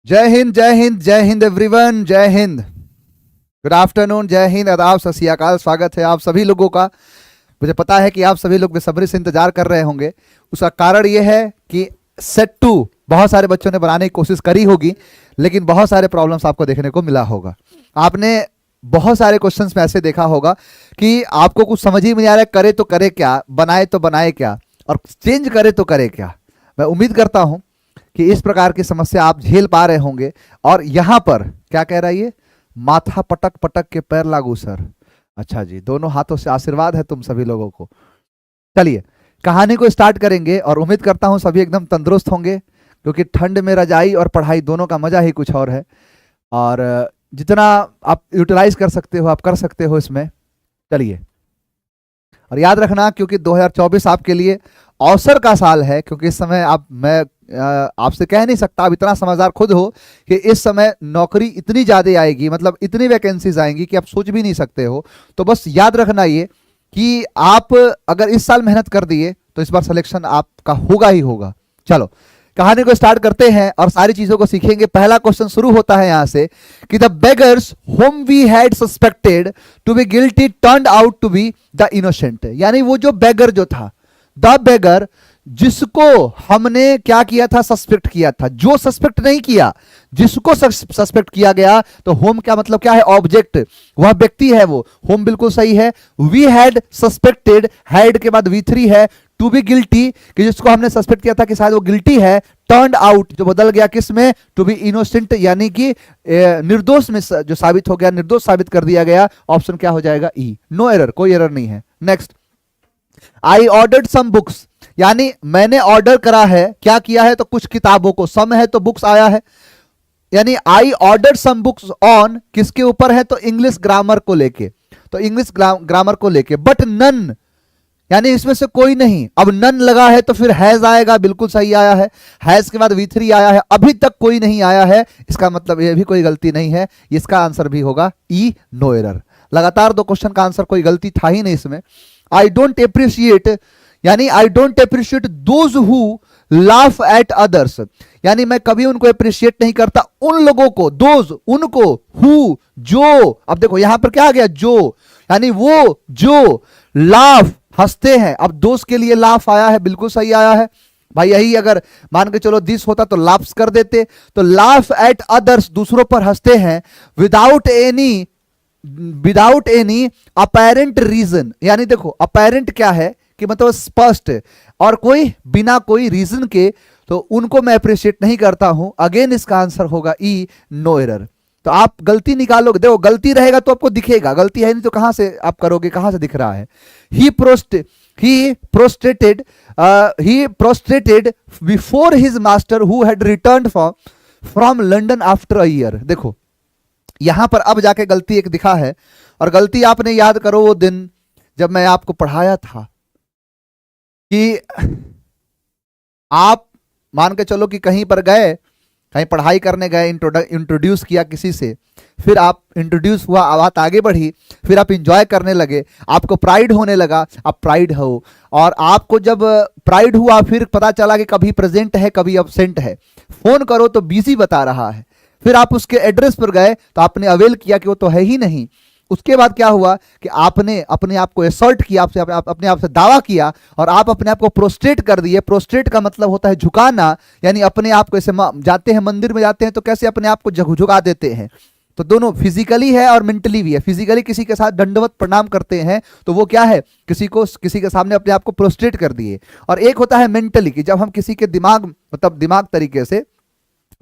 जय हिंद जय हिंद जय हिंद एवरीवन, जय हिंद, गुड आफ्टरनून, जय हिंद, आदाब, सत श्री अकाल। स्वागत है आप सभी लोगों का। मुझे पता है कि आप सभी लोग बेसब्री से इंतजार कर रहे होंगे। उसका कारण यह है कि सेट 2 बहुत सारे बच्चों ने बनाने की कोशिश करी होगी, लेकिन बहुत सारे प्रॉब्लम्स आपको देखने को मिला होगा। आपने बहुत सारे क्वेश्चंस में ऐसे देखा होगा कि आपको कुछ समझ ही नहीं आ रहा है, करे तो करे क्या, बनाए तो बनाए क्या, और चेंज करे तो करे क्या। मैं उम्मीद करता हूं कि इस प्रकार की समस्या आप झेल पा रहे होंगे। और यहां पर क्या कह रहा है ये, माथा पटक पटक के पैर लागू सर। अच्छा जी, दोनों हाथों से आशीर्वाद है तुम सभी लोगों को। चलिए कहानी को स्टार्ट करेंगे और उम्मीद करता हूं सभी एकदम तंदुरुस्त होंगे, क्योंकि ठंड में रजाई और पढ़ाई दोनों का मजा ही कुछ और है। और जितना आप यूटिलाइज कर सकते हो आप कर सकते हो इसमें। चलिए, और याद रखना क्योंकि 2024 आपके लिए अवसर का साल है, क्योंकि इस समय मैं आपसे कह नहीं सकता, आप इतना समझदार खुद हो कि इस समय नौकरी इतनी ज़्यादा आएगी, मतलब इतनी वैकेंसीज आएंगी कि आप सोच भी नहीं सकते हो। तो बस याद रखना ये कि आप अगर इस साल मेहनत कर दिए तो इस बार सिलेक्शन आपका होगा ही होगा। चलो कहानी को स्टार्ट करते हैं और सारी चीजों को सीखेंगे। पहला क्वेश्चन शुरू होता है यहां से कि the beggars whom we had suspected to be guilty turned out to be the innocent। यानी वो जो बेगर जो था, द बेगर, जिसको हमने क्या किया था, सस्पेक्ट किया था, जो सस्पेक्ट नहीं किया, जिसको सस्पेक्ट किया गया। तो होम क्या मतलब क्या है, ऑब्जेक्ट, वह व्यक्ति है वो। होम बिल्कुल सही है। वी हैड सस्पेक्टेड, हैड के बाद V3 है, टू बी गिल्टी, कि जिसको हमने सस्पेक्ट किया था कि शायद वो गिल्टी है, टर्न्ड आउट, जो बदल गया किस में, टू बी इनोसेंट, यानी कि निर्दोष में जो साबित हो गया, निर्दोष साबित कर दिया गया। ऑप्शन क्या हो जाएगा, ई। नो एरर, कोई एरर नहीं है। Next, I ordered some books, यानी मैंने ऑर्डर करा है, क्या किया है, तो कुछ किताबों को, सम है तो बुक्स आया है, यानी I ordered some books on, किसके ऊपर है, तो इंग्लिश ग्रामर को लेके, तो इंग्लिश ग्रामर को लेके। बट नन, यानी इसमें से कोई नहीं। अब नन लगा है तो फिर हैज आएगा, बिल्कुल सही आया है। हैज के बाद V3 आया है, अभी तक कोई नहीं आया है, इसका मतलब ये भी कोई गलती नहीं है। इसका आंसर भी होगा ई, नो एरर। लगातार 2 क्वेश्चन का आंसर, कोई गलती था ही नहीं इसमें। आई डोंट अप्रिशिएट, यानी I don't appreciate those who laugh at others, यानी मैं कभी उनको अप्रिशिएट नहीं करता, उन लोगों को, दोज उनको, हु जो। अब देखो यहां पर क्या आ गया, जो, यानी वो जो लाफ हंसते हैं। अब दोस्त के लिए लाफ आया है, बिल्कुल सही आया है भाई। यही अगर मान के चलो दिस होता तो लाफ्स कर देते। तो लाफ एट अदर्स, दूसरों पर हंसते हैं, विदाउट एनी अपेरेंट रीजन, यानी देखो अपेरेंट क्या है कि मतलब स्पष्ट, और कोई बिना कोई रीजन के, तो उनको मैं अप्रिशिएट नहीं करता हूं। अगेन इसका आंसर होगा ई, नो एरर। तो आप गलती निकालोगे, देखो गलती रहेगा तो आपको दिखेगा, गलती है नहीं तो कहां से आप करोगे, कहां से दिख रहा है। He prostrated before his master who had returned from London after a year. देखो यहां पर अब जाके गलती एक दिखा है, और गलती आपने याद करो वो दिन जब मैं आपको पढ़ाया था कि आप मान के चलो कि कहीं पर गए, कहीं पढ़ाई करने गए, इंट्रोड्यूस किया किसी से, फिर आप इंट्रोड्यूस हुआ, बात आगे बढ़ी, फिर आप इंजॉय करने लगे, आपको प्राइड होने लगा, आप प्राइड हो, और आपको जब प्राइड हुआ फिर पता चला कि कभी प्रेजेंट है कभी अब्सेंट है, फोन करो तो बिजी बता रहा है, फिर आप उसके एड्रेस पर गए तो आपने अवेल किया कि वो तो है ही नहीं। उसके बाद क्या हुआ कि आपने अपने आप को एसर्ट किया, अपने आप से दावा किया, और आप अपने आप को प्रोस्ट्रेट कर दिए। प्रोस्ट्रेट का मतलब होता है झुकाना, यानी अपने आप को ऐसे जाते हैं मंदिर में जाते हैं तो कैसे अपने आप को झुका देते हैं। तो दोनों फिजिकली है और मेंटली भी है। फिजिकली किसी के साथ दंडवत प्रणाम करते हैं तो वो क्या है, किसी के सामने अपने आप को प्रोस्ट्रेट कर दिए। और एक होता है मेंटली, कि जब हम किसी के दिमाग, मतलब दिमाग तरीके से,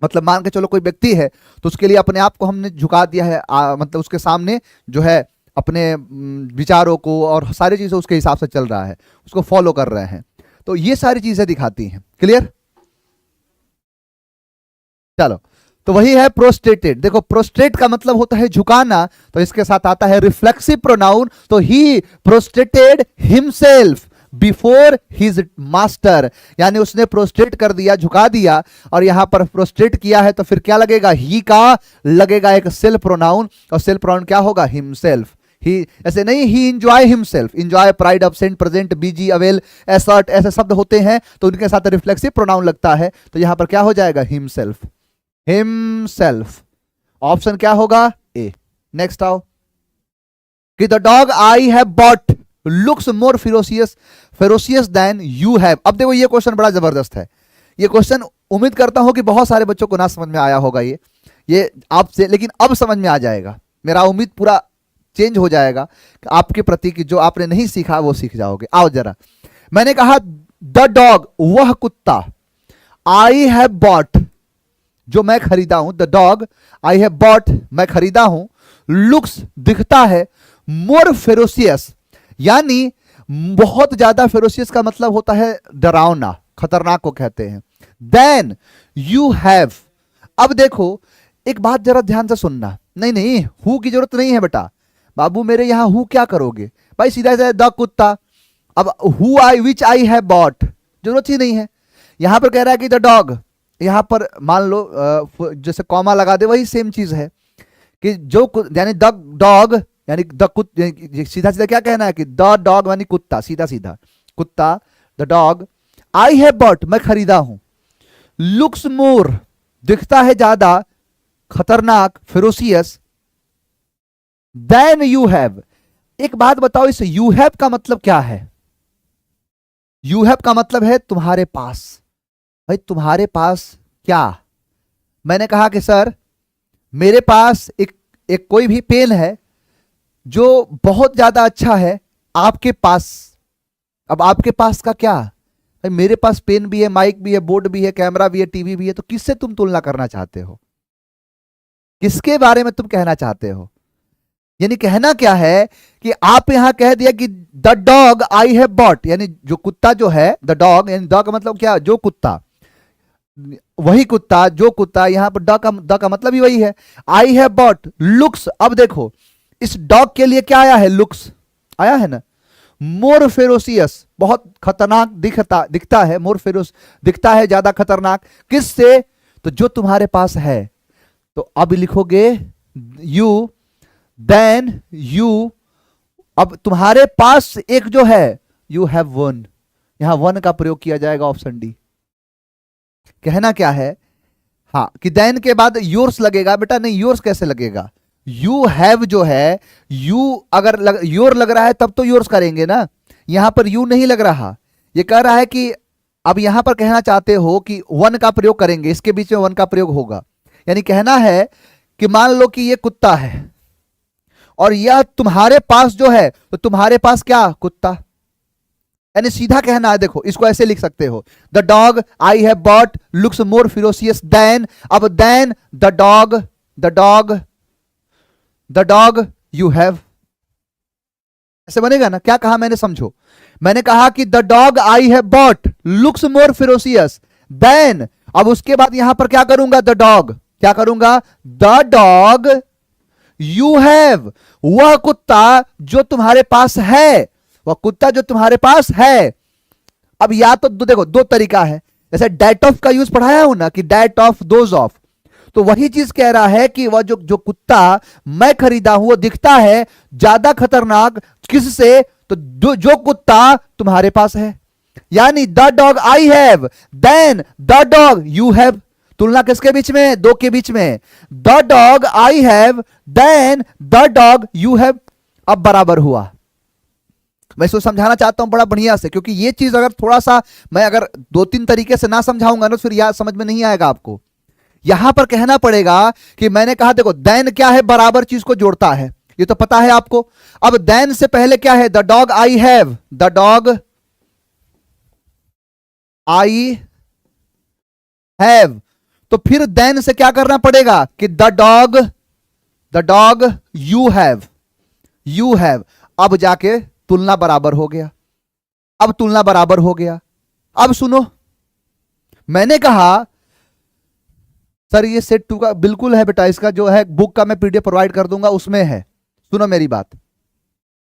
मतलब मान के चलो कोई व्यक्ति है तो उसके लिए अपने आप को हमने झुका दिया है, मतलब उसके सामने जो है अपने विचारों को और सारी चीजें उसके हिसाब से चल रहा है, उसको फॉलो कर रहे हैं। तो ये सारी चीजें दिखाती हैं। क्लियर? चलो, तो वही है प्रोस्ट्रेटेड। देखो प्रोस्ट्रेट का मतलब होता है झुकाना, तो इसके साथ आता है रिफ्लेक्सिव प्रोनाउन, तो ही प्रोस्ट्रेटेड हिमसेल्फ बिफोर हिज मास्टर, यानी उसने प्रोस्ट्रेट कर दिया, झुका दिया, और यहां पर प्रोस्ट्रेट किया है तो फिर क्या लगेगा, ही का लगेगा एक सेल्फ प्रोनाउन, और सेल्फ प्रोनाउन क्या होगा, हिमसेल्फ। ही ऐसे नहीं, he enjoy himself, enjoy, pride, absent, present, busy, avail, assert, ऐसे शब्द होते हैं तो उनके साथ रिफ्लेक्सिव प्रोनाउन लगता है, तो यहां पर क्या हो जाएगा, हिमसेल्फ। हिमसेल्फ। ऑप्शन क्या होगा? ए। नेक्स्ट आओ कि the dog I have bought looks more ferocious than you have. अब देखो ये क्वेश्चन बड़ा जबरदस्त है। ये क्वेश्चन उम्मीद करता हूं कि बहुत सारे बच्चों को ना समझ में आया होगा ये आपसे, लेकिन अब समझ में आ जाएगा। मेरा उम्मीद पूरा चेंज हो जाएगा कि आपके प्रति कि जो आपने नहीं सीखा वो सीख जाओगे। आओ जरा, मैंने कहा द डॉग, वह कुत्ता, आई हैव बॉट, जो मैं खरीदा हूं, the dog I have bot, मैं खरीदा हूं, लुक्स, दिखता है, मोर फेरोसियस, यानी बहुत ज्यादा, फेरोसियस का मतलब होता है डरावना, खतरनाक को कहते हैं, देन यू हैव। अब देखो एक बात जरा ध्यान से सुनना, नहीं हु की जरूरत नहीं है बेटा, बाबू मेरे यहां हु क्या करोगे भाई, सीधा सीधा द कुत्ता। अब who I which I have bot, जरूरत ही नहीं है। यहां पर कह रहा है कि द डॉग, यहां पर मान लो जैसे कॉमा लगा दे, वही सेम चीज है कि जो यानी द डॉग यानी द सीधा सीधा क्या कहना है कि द डॉग यानी कुत्ता, सीधा सीधा कुत्ता, the dog I have bot, मैं खरीदा हूं, लुक्स मोर, दिखता है ज्यादा खतरनाक, फेरोसियस, देन यू हैव। एक बात बताओ, इस यू हैव का मतलब क्या है? यू हैव का मतलब है तुम्हारे पास। भाई तुम्हारे पास क्या? मैंने कहा कि सर मेरे पास एक कोई भी पेन है जो बहुत ज्यादा अच्छा है, आपके पास, अब आपके पास का क्या? भाई मेरे पास पेन भी है, माइक भी है, बोर्ड भी है, कैमरा भी है, टीवी भी है, तो किससे तुम तुलना करना चाहते हो? किसके बारे में तुम कहना चाहते हो? यानी कहना क्या है कि आप यहां कह दिया कि the dog I have bot, यानी जो कुत्ता जो है, द डॉग, यानी डॉग का मतलब क्या? जो कुत्ता, वही कुत्ता, जो कुत्ता, यहां पर द का मतलब ही वही है। आई हैव बॉट लुक्स, अब देखो इस डॉग के लिए क्या आया है? लुक्स आया है ना। मोर फेरोसियस, बहुत खतरनाक दिखता है, मोर फेरोस, दिखता है ज्यादा खतरनाक, किससे? तो जो तुम्हारे पास है। तो अब लिखोगे यू, देन यू, अब तुम्हारे पास एक जो है, यू हैव वन, यहां वन का प्रयोग किया जाएगा, ऑप्शन डी। कहना क्या है? हाँ कि देन के बाद योर्स लगेगा बेटा, नहीं योर्स कैसे लगेगा? यू हैव जो है, यू अगर योर लग रहा है तब तो योर्स करेंगे ना, यहां पर यू नहीं लग रहा। ये कह रहा है कि अब यहां पर कहना चाहते हो कि वन का प्रयोग करेंगे, इसके बीच में वन का प्रयोग होगा। यानी कहना है कि मान लो कि ये कुत्ता है और यह तुम्हारे पास जो है, तो तुम्हारे पास क्या? कुत्ता। यानी सीधा कहना है, देखो इसको ऐसे लिख सकते हो, the dog I have bought looks more ferocious than, अब than the dog you have, ऐसे बनेगा ना। क्या कहा मैंने, समझो, मैंने कहा कि the dog I have bought looks more ferocious than, अब उसके बाद यहां पर क्या करूंगा? द डॉग, क्या करूंगा? द डॉग यू हैव, वह कुत्ता जो तुम्हारे पास है, वह कुत्ता जो तुम्हारे पास है। अब या तो देखो दो तरीका है, जैसे डेट ऑफ का यूज पढ़ाया हूं ना कि डेट ऑफ, दोज ऑफ, तो वही चीज कह रहा है कि वह जो कुत्ता मैं खरीदा हूं वो दिखता है ज्यादा खतरनाक, किससे? तो जो कुत्ता तुम्हारे पास है। यानी the dog I have, than the dog you have, तुलना किसके बीच में? दो के बीच में। The dog I have, than the dog you have, अब बराबर हुआ। मैं इसको समझाना चाहता हूं बड़ा बढ़िया से, क्योंकि ये चीज अगर थोड़ा सा मैं अगर दो तीन तरीके से ना समझाऊंगा ना, फिर याद समझ में नहीं आएगा आपको। यहां पर कहना पड़ेगा कि मैंने कहा देखो देन क्या है? बराबर चीज को जोड़ता है, ये तो पता है आपको। अब देन से पहले क्या है? The dog I have, the dog I have, तो फिर देन से क्या करना पड़ेगा कि द डॉग यू हैव, अब जाके तुलना बराबर हो गया। अब तुलना बराबर हो गया। अब सुनो, मैंने कहा सर ये सेट 2 का बिल्कुल है बेटा, इसका जो है बुक का मैं पीडीएफ प्रोवाइड कर दूंगा, उसमें है। सुनो मेरी बात,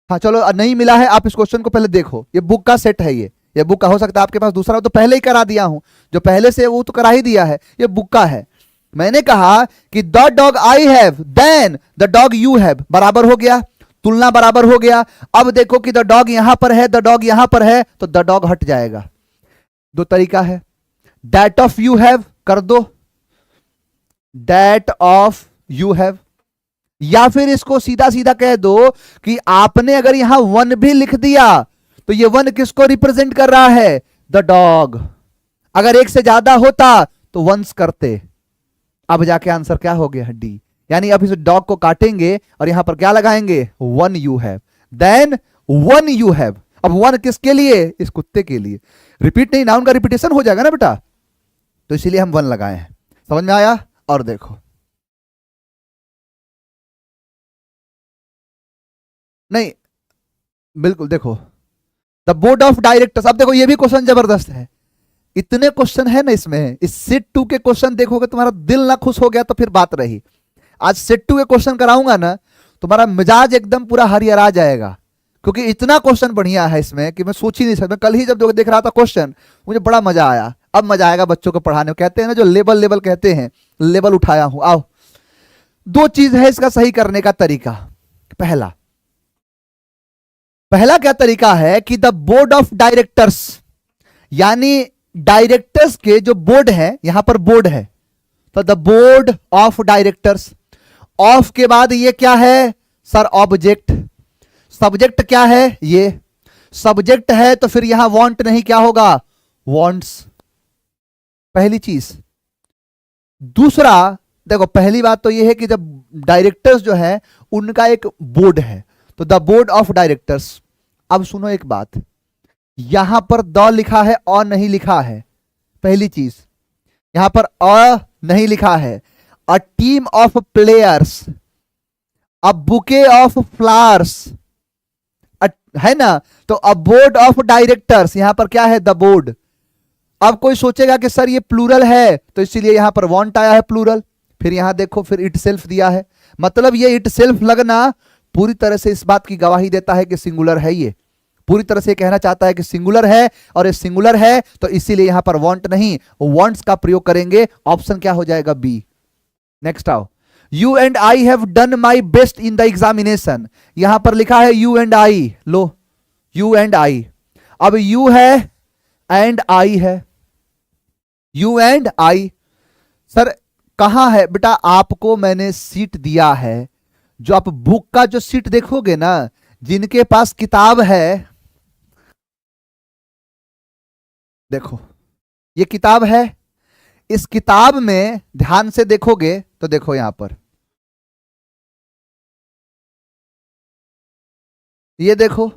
हाँ चलो नहीं मिला है, आप इस क्वेश्चन को पहले देखो, ये बुक का सेट है, ये बुक का हो सकता है आपके पास दूसरा हो, तो पहले ही करा दिया हूं, जो पहले से वो तो करा ही दिया है, ये बुक का है। मैंने कहा कि the dog I have, than the dog you have, बराबर हो गया, तुलना बराबर हो गया। अब देखो कि द डॉग यहां पर है, द डॉग यहां पर है, तो द डॉग हट जाएगा। दो तरीका है, दैट ऑफ यू हैव कर दो, दैट ऑफ यू हैव, या फिर इसको सीधा सीधा कह दो कि आपने अगर यहां वन भी लिख दिया तो ये वन किसको रिप्रेजेंट कर रहा है? The dog. अगर एक से ज्यादा होता तो वंस करते। अब जाके आंसर क्या हो गया? डी। यानी अब इस डॉग को काटेंगे और यहां पर क्या लगाएंगे? One you have, than one you have. अब वन किसके लिए? इस कुत्ते के लिए। रिपीट नहीं, नाउन का रिपीटेशन हो जाएगा ना बेटा, तो इसीलिए हम वन लगाए हैं। समझ में आया? और देखो, नहीं बिल्कुल देखो, द बोर्ड ऑफ डायरेक्टर्स। अब देखो ये भी क्वेश्चन जबरदस्त है, इतने क्वेश्चन है ना इसमें। इस सेट 2 के क्वेश्चन देखोगे तुम्हारा दिल ना खुश हो गया तो फिर बात रही। आज सेट 2 के क्वेश्चन कराऊंगा ना, तुम्हारा मिजाज एकदम पूरा हरियर आ जाएगा, क्योंकि इतना क्वेश्चन बढ़िया है इसमें कि मैं सोच ही नहीं सकता। कल ही जब देख रहा था क्वेश्चन, मुझे बड़ा मजा आया। अब मजा आएगा बच्चों को पढ़ाने में। कहते हैं ना जो लेवल लेवल कहते हैं, लेवल उठाया हूं। आओ, दो चीज है इसका सही करने का तरीका। पहला पहला क्या तरीका है कि द बोर्ड ऑफ डायरेक्टर्स, यानी डायरेक्टर्स के जो बोर्ड है, यहां पर बोर्ड है तो the board of directors. Of के बाद ये क्या है सर? ऑब्जेक्ट। सब्जेक्ट क्या है? ये सब्जेक्ट है तो फिर यहां वांट नहीं, क्या होगा? वांट्स। पहली चीज। दूसरा देखो, पहली बात तो यह है कि जब डायरेक्टर्स जो है उनका एक बोर्ड है तो द बोर्ड ऑफ डायरेक्टर्स। अब सुनो एक बात, यहां पर द लिखा है और नहीं लिखा है। पहली चीज, यहां पर अ नहीं लिखा है। A team of players, a bouquet of flowers, है ना? तो अ बोर्ड ऑफ डायरेक्टर्स, यहां पर क्या है? The board. अब कोई सोचेगा कि सर ये प्लूरल है तो इसीलिए यहां पर वांट आया है प्लूरल। फिर यहां देखो, फिर इट सेल्फ दिया है, मतलब ये इट सेल्फ लगना पूरी तरह से इस बात की गवाही देता है कि सिंगुलर है। ये पूरी तरह से कहना चाहता है कि सिंगुलर है, और ये सिंगुलर है तो इसीलिए यहां पर वांट नहीं, वांट्स का प्रयोग करेंगे। ऑप्शन क्या हो जाएगा? बी। नेक्स्ट आओ, you and I have done my best in the examination. यहां पर लिखा है you and I. Low, you and आई। अब यू है एंड आई है, यू एंड आई। सर कहां है बेटा? आपको मैंने सीट दिया है, जो आप बुक का जो सीट देखोगे ना, जिनके पास किताब है, देखो ये किताब है। इस किताब में ध्यान से देखोगे तो देखो यहां पर, ये देखो,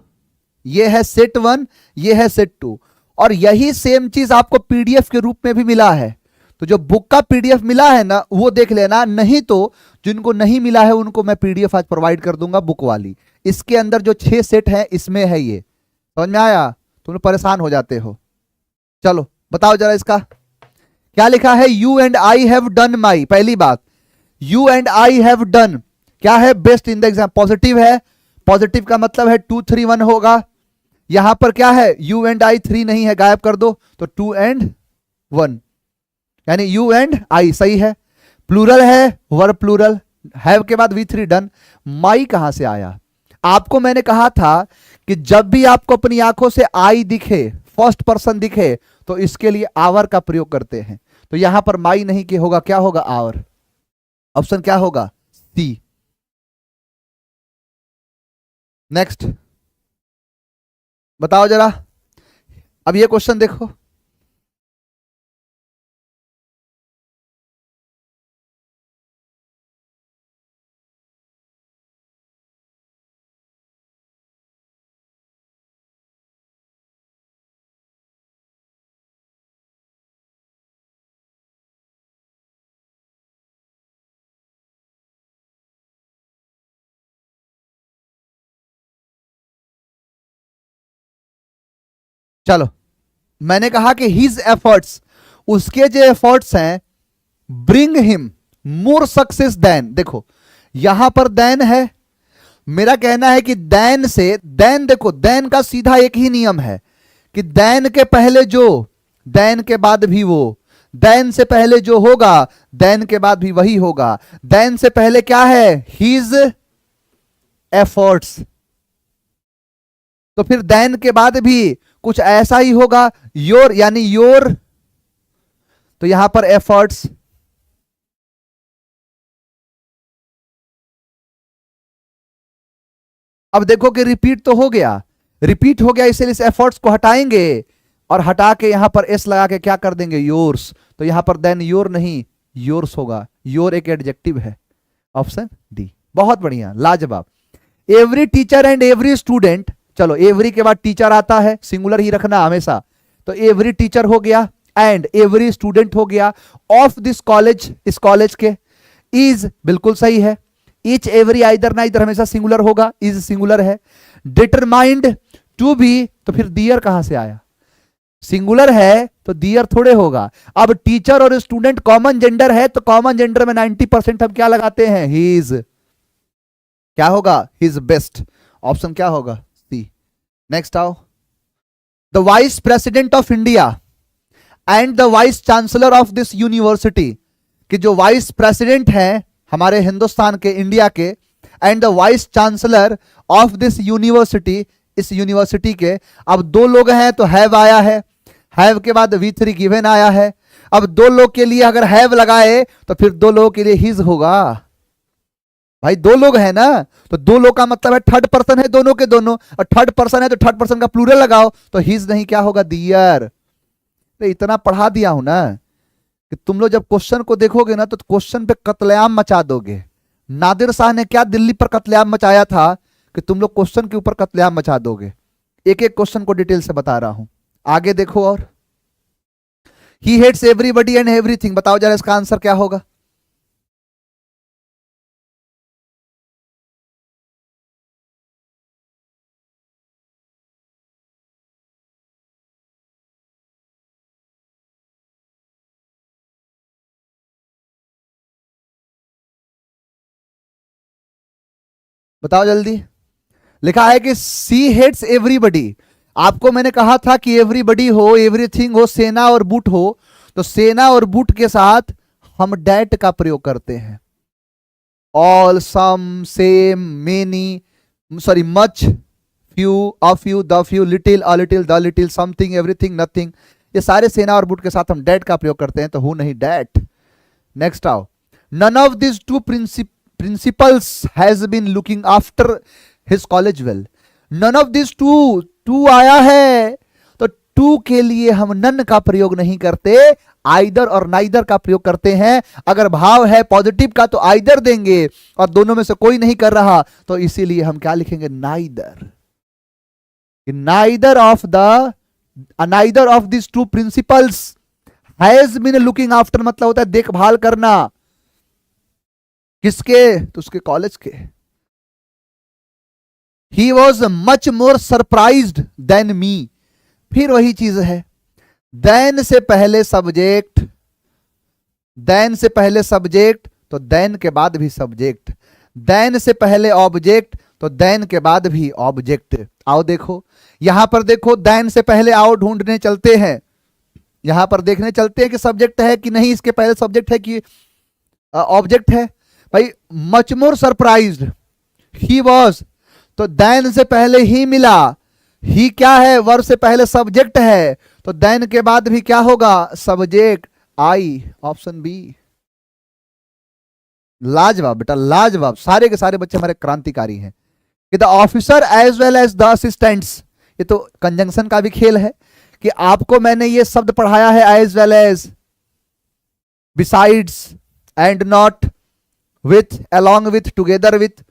ये है सेट 1, ये है सेट 2, और यही सेम चीज आपको पीडीएफ के रूप में भी मिला है। तो जो बुक का पीडीएफ मिला है ना, वो देख लेना, नहीं तो जिनको नहीं मिला है उनको मैं पीडीएफ आज प्रोवाइड कर दूंगा, बुक वाली। इसके अंदर जो 6 सेट है इसमें है ये। समझ में आया? तुम परेशान हो जाते हो। चलो बताओ जरा इसका क्या लिखा है। You and I have done my. पहली बात, you and I have done क्या है? Best in the exam. Positive है, पॉजिटिव का मतलब है 2 3 1 होगा। यहां पर क्या है? यू एंड आई, 3 नहीं है, गायब कर दो, तो 2 एंड 1, यानी यू एंड आई सही है। प्लूरल है, वर्ब प्लूरल, हैव के बाद V3 डन। माई कहां से आया? आपको मैंने कहा था कि जब भी आपको अपनी आंखों से आई दिखे, फर्स्ट पर्सन दिखे, तो इसके लिए आवर का प्रयोग करते हैं। तो यहां पर माई नहीं के होगा, क्या होगा? आवर। ऑप्शन क्या होगा? सी। नेक्स्ट बताओ जरा। अब ये क्वेश्चन देखो, चलो। मैंने कहा कि हिज एफर्ट्स, उसके जो एफर्ट्स हैं, bring him more success than. देखो यहां पर देन है, मेरा कहना है कि देन से, देन देखो, देन का सीधा एक ही नियम है कि देन के पहले जो, देन के बाद भी वो, देन से पहले जो होगा देन के बाद भी वही होगा। देन से पहले क्या है? हिज एफर्ट्स, तो फिर देन के बाद भी कुछ ऐसा ही होगा, योर, यानी योर। तो यहां पर एफर्ट्स, अब देखो कि रिपीट तो हो गया, रिपीट हो गया, इसलिए इस एफर्ट्स को हटाएंगे और हटा के यहां पर एस लगा के क्या कर देंगे, योर्स। तो यहां पर देन योर नहीं, योर्स होगा। योर एक एडजेक्टिव है, ऑप्शन डी। बहुत बढ़िया, लाजवाब। Every teacher and every student, चलो एवरी के बाद टीचर आता है, सिंगुलर ही रखना हमेशा, तो एवरी टीचर हो गया एंड एवरी स्टूडेंट हो गया, ऑफ दिस कॉलेज, इस कॉलेज के, इज बिल्कुल सही है, ईच एवरी आइदर नाइदर हमेशा सिंगुलर होगा, इज सिंगुलर है, डिटरमाइंड टू बी, तो फिर दियर कहां से आया, सिंगुलर है तो दियर थोड़े होगा। अब टीचर और स्टूडेंट कॉमन जेंडर है, तो कॉमन जेंडर में 90% हम क्या लगाते हैं, ही इज, क्या होगा, ही इज बेस्ट, ऑप्शन क्या होगा, सी। नेक्स्ट आओ, the vice president of India and the vice chancellor of this university, कि जो वाइस प्रेसिडेंट है हमारे हिंदुस्तान के, इंडिया के, and the vice chancellor of this university, इस यूनिवर्सिटी के, अब दो लोग हैं तो हैव आया है, हैव के बाद V3 गिवन आया है। अब दो लोग के लिए अगर हैव लगाए तो फिर दो लोगों के लिए हिज होगा, भाई दो लोग हैं ना, तो दो लोग का मतलब है थर्ड पर्सन है दोनों के दोनों, और थर्ड पर्सन है तो थर्ड पर्सन का प्लूरल लगाओ, तो हिज नहीं क्या होगा, दियर। तो इतना पढ़ा दिया हूं ना कि तुम लोग जब क्वेश्चन को देखोगे ना तो क्वेश्चन पे कत्लेआम मचा दोगे। नादिर शाह ने क्या दिल्ली पर कत्लेआम मचाया था कि तुम लोग क्वेश्चन के ऊपर कत्लेआम मचा दोगे। एक एक क्वेश्चन को डिटेल से बता रहा हूं, आगे देखो। और he hates everybody and everything, बताओ जरा इसका आंसर क्या होगा। बताओ जल्दी। लिखा है कि सी हेट्स एवरीबडी। आपको मैंने कहा था कि एवरीबडी हो, एवरीथिंग हो, सेना और बूट हो, तो सेना और बूट के साथ हम डैट का प्रयोग करते हैं। All, some, same, many, sorry much, few, a few, the few, little, a little, the little, something, everything, nothing, ये सारे सेना और बूट के साथ हम डैट का प्रयोग करते हैं, तो हु नहीं डैट। नेक्स्ट आओ, none of this two principals has been looking after his college well। none of these two आया है तो टू के लिए हम नन का प्रयोग नहीं करते, आइदर और नाइदर का प्रयोग करते हैं। अगर भाव है पॉजिटिव का तो आइदर देंगे, और दोनों में से कोई नहीं कर रहा तो इसीलिए हम क्या लिखेंगे, neither. Neither of this two principals has been looking after, मतलब होता है देखभाल करना, किसके, तो उसके कॉलेज के। He was much more surprised than me, फिर वही चीज है, देन से पहले सब्जेक्ट, देन से पहले सब्जेक्ट तो देन के बाद भी सब्जेक्ट, देन से पहले ऑब्जेक्ट तो देन के बाद भी ऑब्जेक्ट। आओ देखो, यहां पर देखो, देन से पहले आओ ढूंढने चलते हैं, यहां पर देखने चलते हैं कि सब्जेक्ट है कि नहीं, इसके पहले सब्जेक्ट है कि ऑब्जेक्ट है। भाई much more surprised, he was, तो देन से पहले ही मिला, ही क्या है, वर्ब से पहले सब्जेक्ट है, तो देन के बाद भी क्या होगा, सब्जेक्ट, आई, ऑप्शन बी। लाजवाब बेटा, लाजवाब, सारे के सारे बच्चे हमारे क्रांतिकारी हैं। कि the officer as well as the assistants, ये तो कंजंक्शन का भी खेल है कि आपको मैंने ये शब्द पढ़ाया है, as well as, besides, and not, with, along with, together with.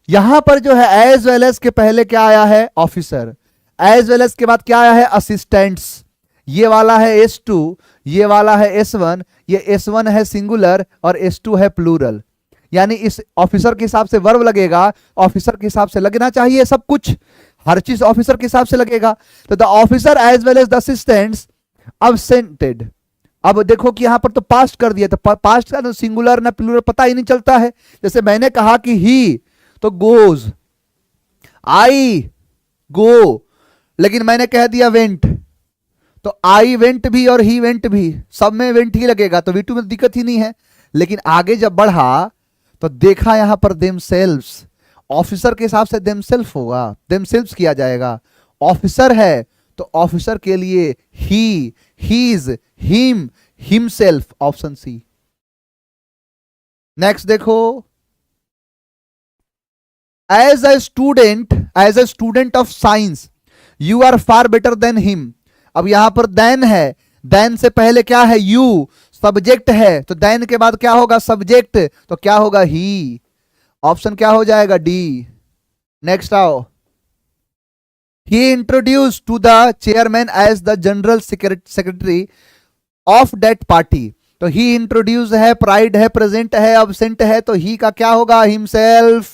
यहां पर जो है एज वेल एज के पहले क्या आया है, ऑफिसर, एज वेल एज के बाद क्या आया है, असिस्टेंट्स, ये वाला है S2, ये वाला है S1, ये S1 है सिंगुलर और S2 है प्लूरल। यानी इस ऑफिसर के हिसाब से वर्ब लगेगा, ऑफिसर के हिसाब से लगना चाहिए सब कुछ, हर चीज ऑफिसर के हिसाब से लगेगा। तो the officer as well as the assistants absented. अब देखो कि यहां पर तो पास्ट कर दिया, तो पास्ट का तो सिंगुलर ना प्लूरल पता ही नहीं चलता है। जैसे मैंने कहा कि ही तो गोज, आई गो, लेकिन मैंने कह दिया वेंट, तो आई वेंट भी और ही वेंट भी, सब में वेंट ही लगेगा, तो V2 में दिक्कत ही नहीं है। लेकिन आगे जब बढ़ा तो देखा यहां पर देमसेल्व्स, ऑफिसर के हिसाब से देमसेल्फ होगा, देमसेल्व्स किया जाएगा। ऑफिसर है तो ऑफिसर के लिए he, his, him, himself, option C. Next देखो, as a student of science you are far better than him. अब यहां पर देन है, देन से पहले क्या है, यू, सब्जेक्ट है, तो देन के बाद क्या होगा, सब्जेक्ट, तो क्या होगा, ही। ऑप्शन क्या हो जाएगा, डी। नेक्स्ट आओ, he introduced to the chairman as the general secretary of that party। तो he introduced है, प्राइड है, प्रेजेंट है, absent है, तो he का क्या होगा, himself।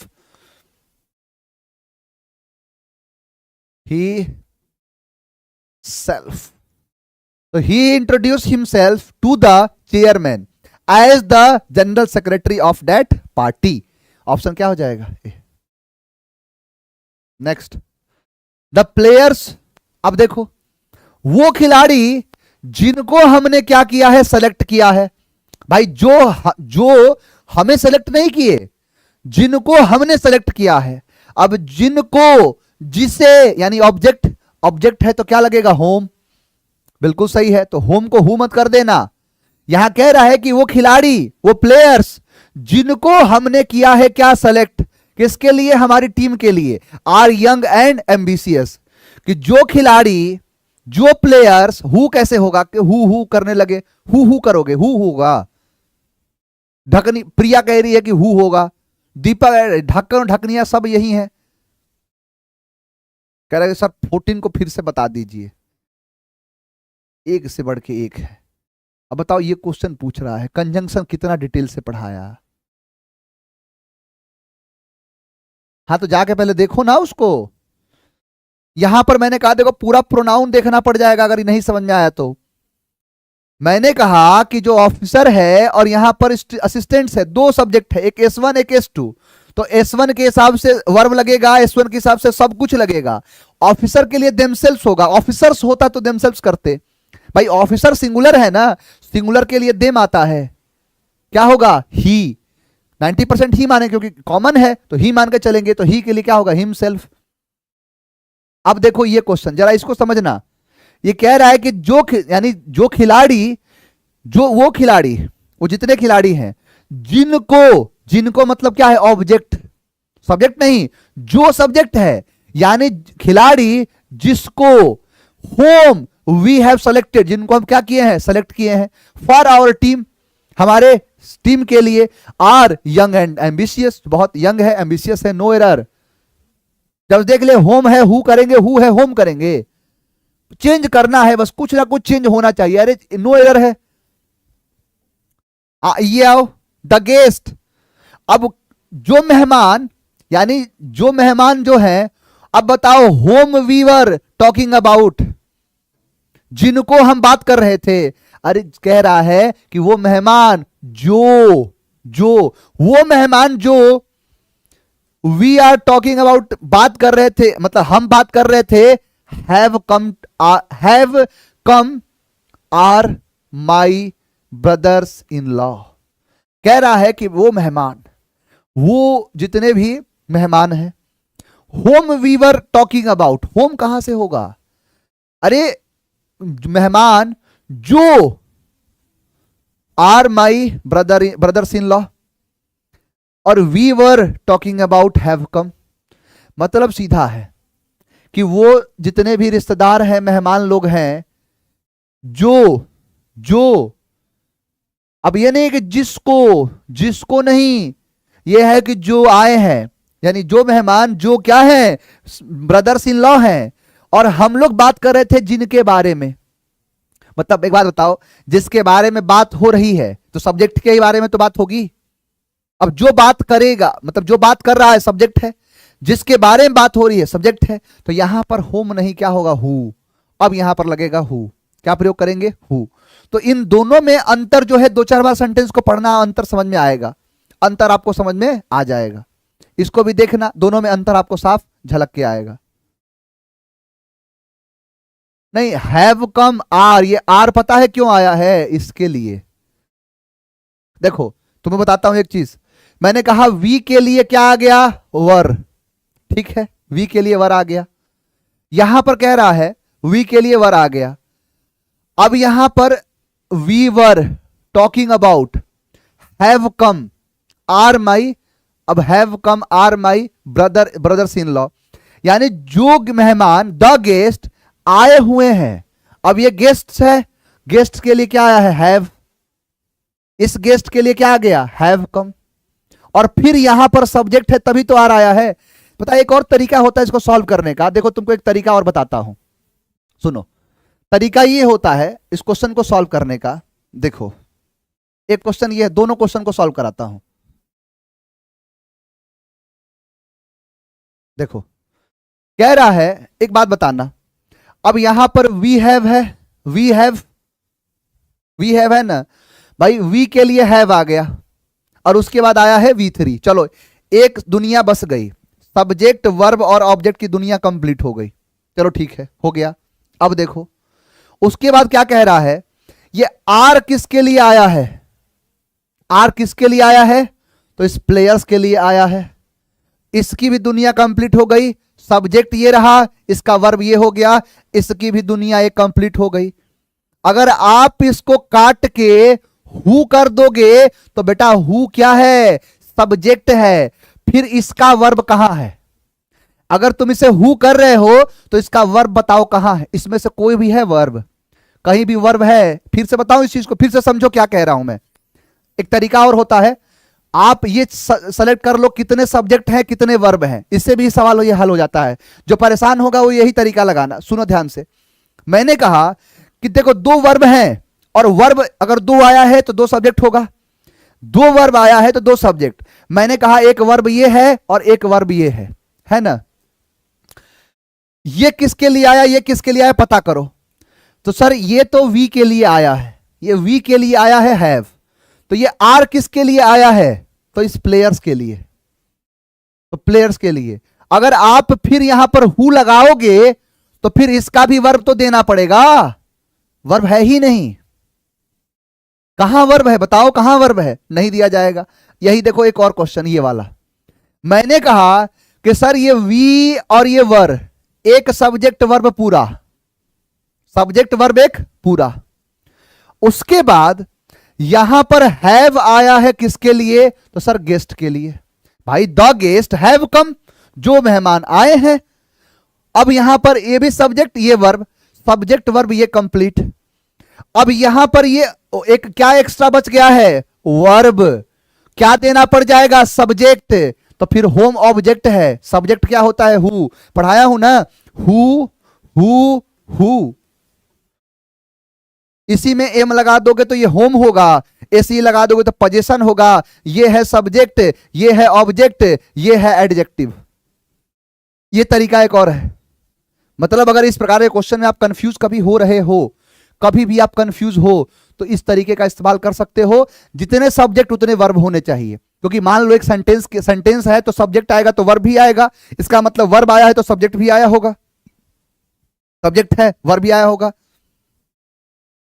he self, तो he introduced himself to the chairman as the general secretary of that party। Option क्या हो जाएगा, नेक्स्ट। द प्लेयर्स, अब देखो वो खिलाड़ी जिनको हमने क्या किया है, सेलेक्ट किया है। भाई जो हमें सेलेक्ट नहीं किए, जिनको हमने सेलेक्ट किया है। अब जिनको, जिसे, यानी ऑब्जेक्ट है तो क्या लगेगा, होम। बिल्कुल सही है, तो होम को हु मत कर देना। यहां कह रहा है कि वो खिलाड़ी, वो प्लेयर्स जिनको हमने किया है क्या, सेलेक्ट, किसके लिए, हमारी टीम के लिए, आर यंग एंड एम्बिशियस। कि जो खिलाड़ी, जो प्लेयर्स, हु कैसे होगा कि हु करने लगे, हु करोगे, हु होगा। ढकनी, प्रिया कह रही है कि हु होगा, दीपा, ढक्कन ढकनिया सब यही है। कह रहे सर 14 को फिर से बता दीजिए, एक से बढ़ के एक है। अब बताओ, ये क्वेश्चन पूछ रहा है कंजंक्शन कितना डिटेल से पढ़ाया। हाँ तो जाके पहले देखो ना उसको। यहां पर मैंने कहा देखो पूरा प्रोनाउन देखना पड़ जाएगा अगर नहीं समझ में आया तो। मैंने कहा कि जो ऑफिसर है और यहां पर असिस्टेंट्स है, दो सब्जेक्ट है, एक S1 एक S2। तो S1 के हिसाब से वर्ब लगेगा, S1 के हिसाब से सब कुछ लगेगा। ऑफिसर के लिए देमसेल्व्स होगा, ऑफिसर्स होता तो देमसेल्व्स करते। भाई ऑफिसर सिंगुलर है ना, सिंगुलर के लिए देम आता है, क्या होगा, ही। 90% ही माने क्योंकि कॉमन है, तो ही मान के चलेंगे, तो ही के लिए क्या होगा, हिमसेल्फ। अब देखो ये क्वेश्चन जरा इसको समझना। ये कह रहा है कि यानी जो खिलाड़ी, वो खिलाड़ी, वो जितने खिलाड़ी हैं, जिनको मतलब क्या है, ऑब्जेक्ट, सब्जेक्ट नहीं, जो सब्जेक्ट है, यानी खिलाड़ी जिसको होम वी हैव सेलेक्टेड, जिनको हम क्या किए हैं, सेलेक्ट किए हैं, फॉर आवर टीम, हमारे टीम के लिए, आर यंग एंड एम्बिशियस, बहुत यंग है, एम्बिशियस है, नो एरर। जब देख ले होम है हु करेंगे, हु है होम करेंगे, चेंज करना है बस, कुछ ना कुछ चेंज होना चाहिए। अरे नो एरर है। ये आओ, द गेस्ट। अब जो मेहमान, यानी जो मेहमान जो है, अब बताओ whom we were talking about, जिनको हम बात कर रहे थे। अरे कह रहा है कि वो मेहमान वो मेहमान जो वी आर टॉकिंग अबाउट, बात कर रहे थे, मतलब हम बात कर रहे थे, have come are my brothers in law. कह रहा है कि वो मेहमान, वो जितने भी मेहमान हैं, whom we were talking about, whom कहां से होगा, अरे मेहमान जो are my brothers in law, और we were talking about have come. मतलब सीधा है कि वो जितने भी रिश्तेदार हैं, मेहमान लोग हैं, जो अब ये नहीं कि जिसको नहीं, ये है कि जो आए हैं, यानी जो मेहमान जो क्या है, ब्रदर्स इन लॉ हैं, और हम लोग बात कर रहे थे जिनके बारे में। मतलब एक बात बताओ, जिसके बारे में बात हो रही है तो सब्जेक्ट के बारे में तो बात होगी। अब जो बात करेगा, मतलब जो बात कर रहा है सब्जेक्ट है, जिसके बारे में बात हो रही है सब्जेक्ट है, तो यहां पर होम नहीं, क्या होगा, हु। अब यहां पर लगेगा हु, क्या प्रयोग करेंगे, हु। तो इन दोनों में अंतर जो है, दो चार बार सेंटेंस को पढ़ना, अंतर समझ में आएगा, अंतर आपको समझ में आ जाएगा। इसको भी देखना, दोनों में अंतर आपको साफ झलक के आएगा। नहीं, हैव कम आर, ये आर पता है क्यों आया है, इसके लिए। देखो तुम्हें बताता हूं एक चीज, मैंने कहा वी के लिए क्या आ गया, वर, ठीक है, वी के लिए वर आ गया। यहां पर कह रहा है वी के लिए वर आ गया। अब यहां पर we were talking about have come are my, अब have come are my brothers in law, यानी जो मेहमान द गेस्ट आए हुए हैं। अब ये गेस्ट है, गेस्ट के लिए क्या आया है? हैव। इस गेस्ट के लिए क्या आ गया? Have come. और फिर यहां पर सब्जेक्ट है तभी तो आर आया है। पता है एक और तरीका होता है इसको सॉल्व करने का। देखो तुमको एक तरीका और बताता हूं, सुनो। तरीका ये होता है इस क्वेश्चन को सॉल्व करने का। देखो एक क्वेश्चन ये है, दोनों क्वेश्चन को सॉल्व कराता हूं। देखो कह रहा है, एक बात बताना, अब यहां पर वी हैव है, वी हैव है ना भाई, वी के लिए हैव आ गया और उसके बाद आया है V3। चलो एक दुनिया बस गई, सब्जेक्ट वर्ब और ऑब्जेक्ट की दुनिया कंप्लीट हो गई। चलो ठीक है, हो गया। अब देखो उसके बाद क्या कह रहा है, ये आर किसके लिए आया है? आर किसके लिए आया है? तो इस प्लेयर्स के लिए आया है। इसकी भी दुनिया कंप्लीट हो गई, सब्जेक्ट ये रहा, इसका वर्ब ये हो गया, इसकी भी दुनिया एक कंप्लीट हो गई। अगर आप इसको काट के हु कर दोगे तो बेटा हु क्या है? सब्जेक्ट है। फिर इसका वर्ब कहां है? अगर तुम इसे हु कर रहे हो तो इसका वर्ब बताओ कहां है? इसमें से कोई भी है वर्ब? कहीं भी वर्ब है? फिर से बताओ इस चीज को, फिर से समझो क्या कह रहा हूं मैं। एक तरीका और होता है, आप ये सेलेक्ट कर लो कितने सब्जेक्ट हैं कितने वर्ब हैं, इससे भी सवाल ये हल हो जाता है। जो परेशान होगा वो यही तरीका लगाना। सुनो ध्यान से, मैंने कहा कि देखो दो वर्ब हैं और वर्ब अगर दो आया है तो दो सब्जेक्ट होगा, दो वर्ब आया है तो दो सब्जेक्ट। मैंने कहा एक वर्ब ये है और एक वर्ब ये है ना। ये किसके लिए आया, ये किसके लिए आया पता करो। तो सर ये तो वी के लिए आया है, ये वी के लिए आया है हैव। तो ये आर किसके लिए आया है? तो इस प्लेयर्स के लिए, तो प्लेयर्स के लिए। अगर आप फिर यहां पर हु लगाओगे तो फिर इसका भी वर्ब तो देना पड़ेगा। वर्ब है ही नहीं, कहां वर्ब है बताओ, कहां वर्ब है? नहीं दिया जाएगा। यही देखो एक और क्वेश्चन ये वाला, मैंने कहा कि सर ये वी और ये वर्ब, एक सब्जेक्ट वर्ब पूरा, सब्जेक्ट वर्ब एक पूरा। उसके बाद यहां पर हैव आया है किसके लिए? तो सर गेस्ट के लिए। भाई द गेस्ट हैव कम, जो मेहमान आए हैं। अब यहां पर ये भी सब्जेक्ट ये वर्ब, सब्जेक्ट वर्ब ये कंप्लीट। अब यहां पर ये एक क्या एक्स्ट्रा बच गया है? वर्ब। क्या देना पड़ जाएगा? सब्जेक्ट। तो फिर होम ऑब्जेक्ट है, सब्जेक्ट क्या होता है? हु। पढ़ाया हूं ना, हु हु हु। इसी में एम लगा दोगे तो ये होम होगा, एसी लगा दोगे तो पोजीशन होगा। ये है सब्जेक्ट, ये है ऑब्जेक्ट, ये है एडजेक्टिव। ये तरीका एक और है। मतलब अगर इस प्रकार के क्वेश्चन में आप कंफ्यूज कभी हो रहे हो, कभी भी आप कंफ्यूज हो, तो इस तरीके का इस्तेमाल कर सकते हो। जितने सब्जेक्ट उतने वर्ब होने चाहिए, क्योंकि मान लो एक सेंटेंस है तो सब्जेक्ट आएगा तो वर्ब भी आएगा। इसका मतलब वर्ब आया है तो सब्जेक्ट भी आया होगा, सब्जेक्ट है वर्ब भी आया होगा।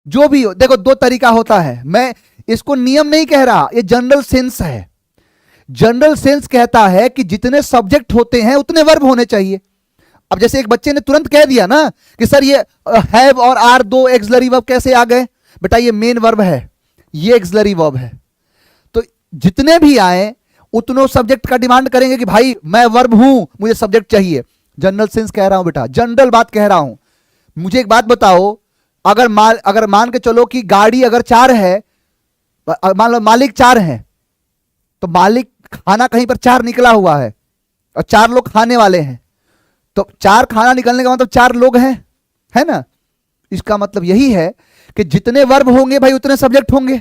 जो भी हो, देखो दो तरीका होता है। मैं इसको नियम नहीं कह रहा, ये जनरल सेंस है। जनरल सेंस कहता है कि जितने सब्जेक्ट होते हैं उतने वर्ब होने चाहिए। अब जैसे एक बच्चे ने तुरंत कह दिया ना कि सर ये हैव और आर दो एक्सलरी वर्ब कैसे आ गए? बेटा ये मेन वर्ब है, ये एक्सलरी वर्ब है। तो जितने भी आए उतनों सब्जेक्ट का डिमांड करेंगे कि भाई मैं वर्ब हूं, मुझे सब्जेक्ट चाहिए। जनरल सेंस कह रहा हूं बेटा, जनरल बात कह रहा हूं। मुझे एक बात बताओ, अगर मान के चलो कि गाड़ी अगर 4 है, मान लो मालिक 4 है, तो मालिक खाना कहीं पर 4 निकला हुआ है और 4 लोग खाने वाले हैं, तो 4 खाना निकलने का मतलब 4 लोग हैं, है ना। इसका मतलब यही है कि जितने वर्ब होंगे भाई उतने सब्जेक्ट होंगे,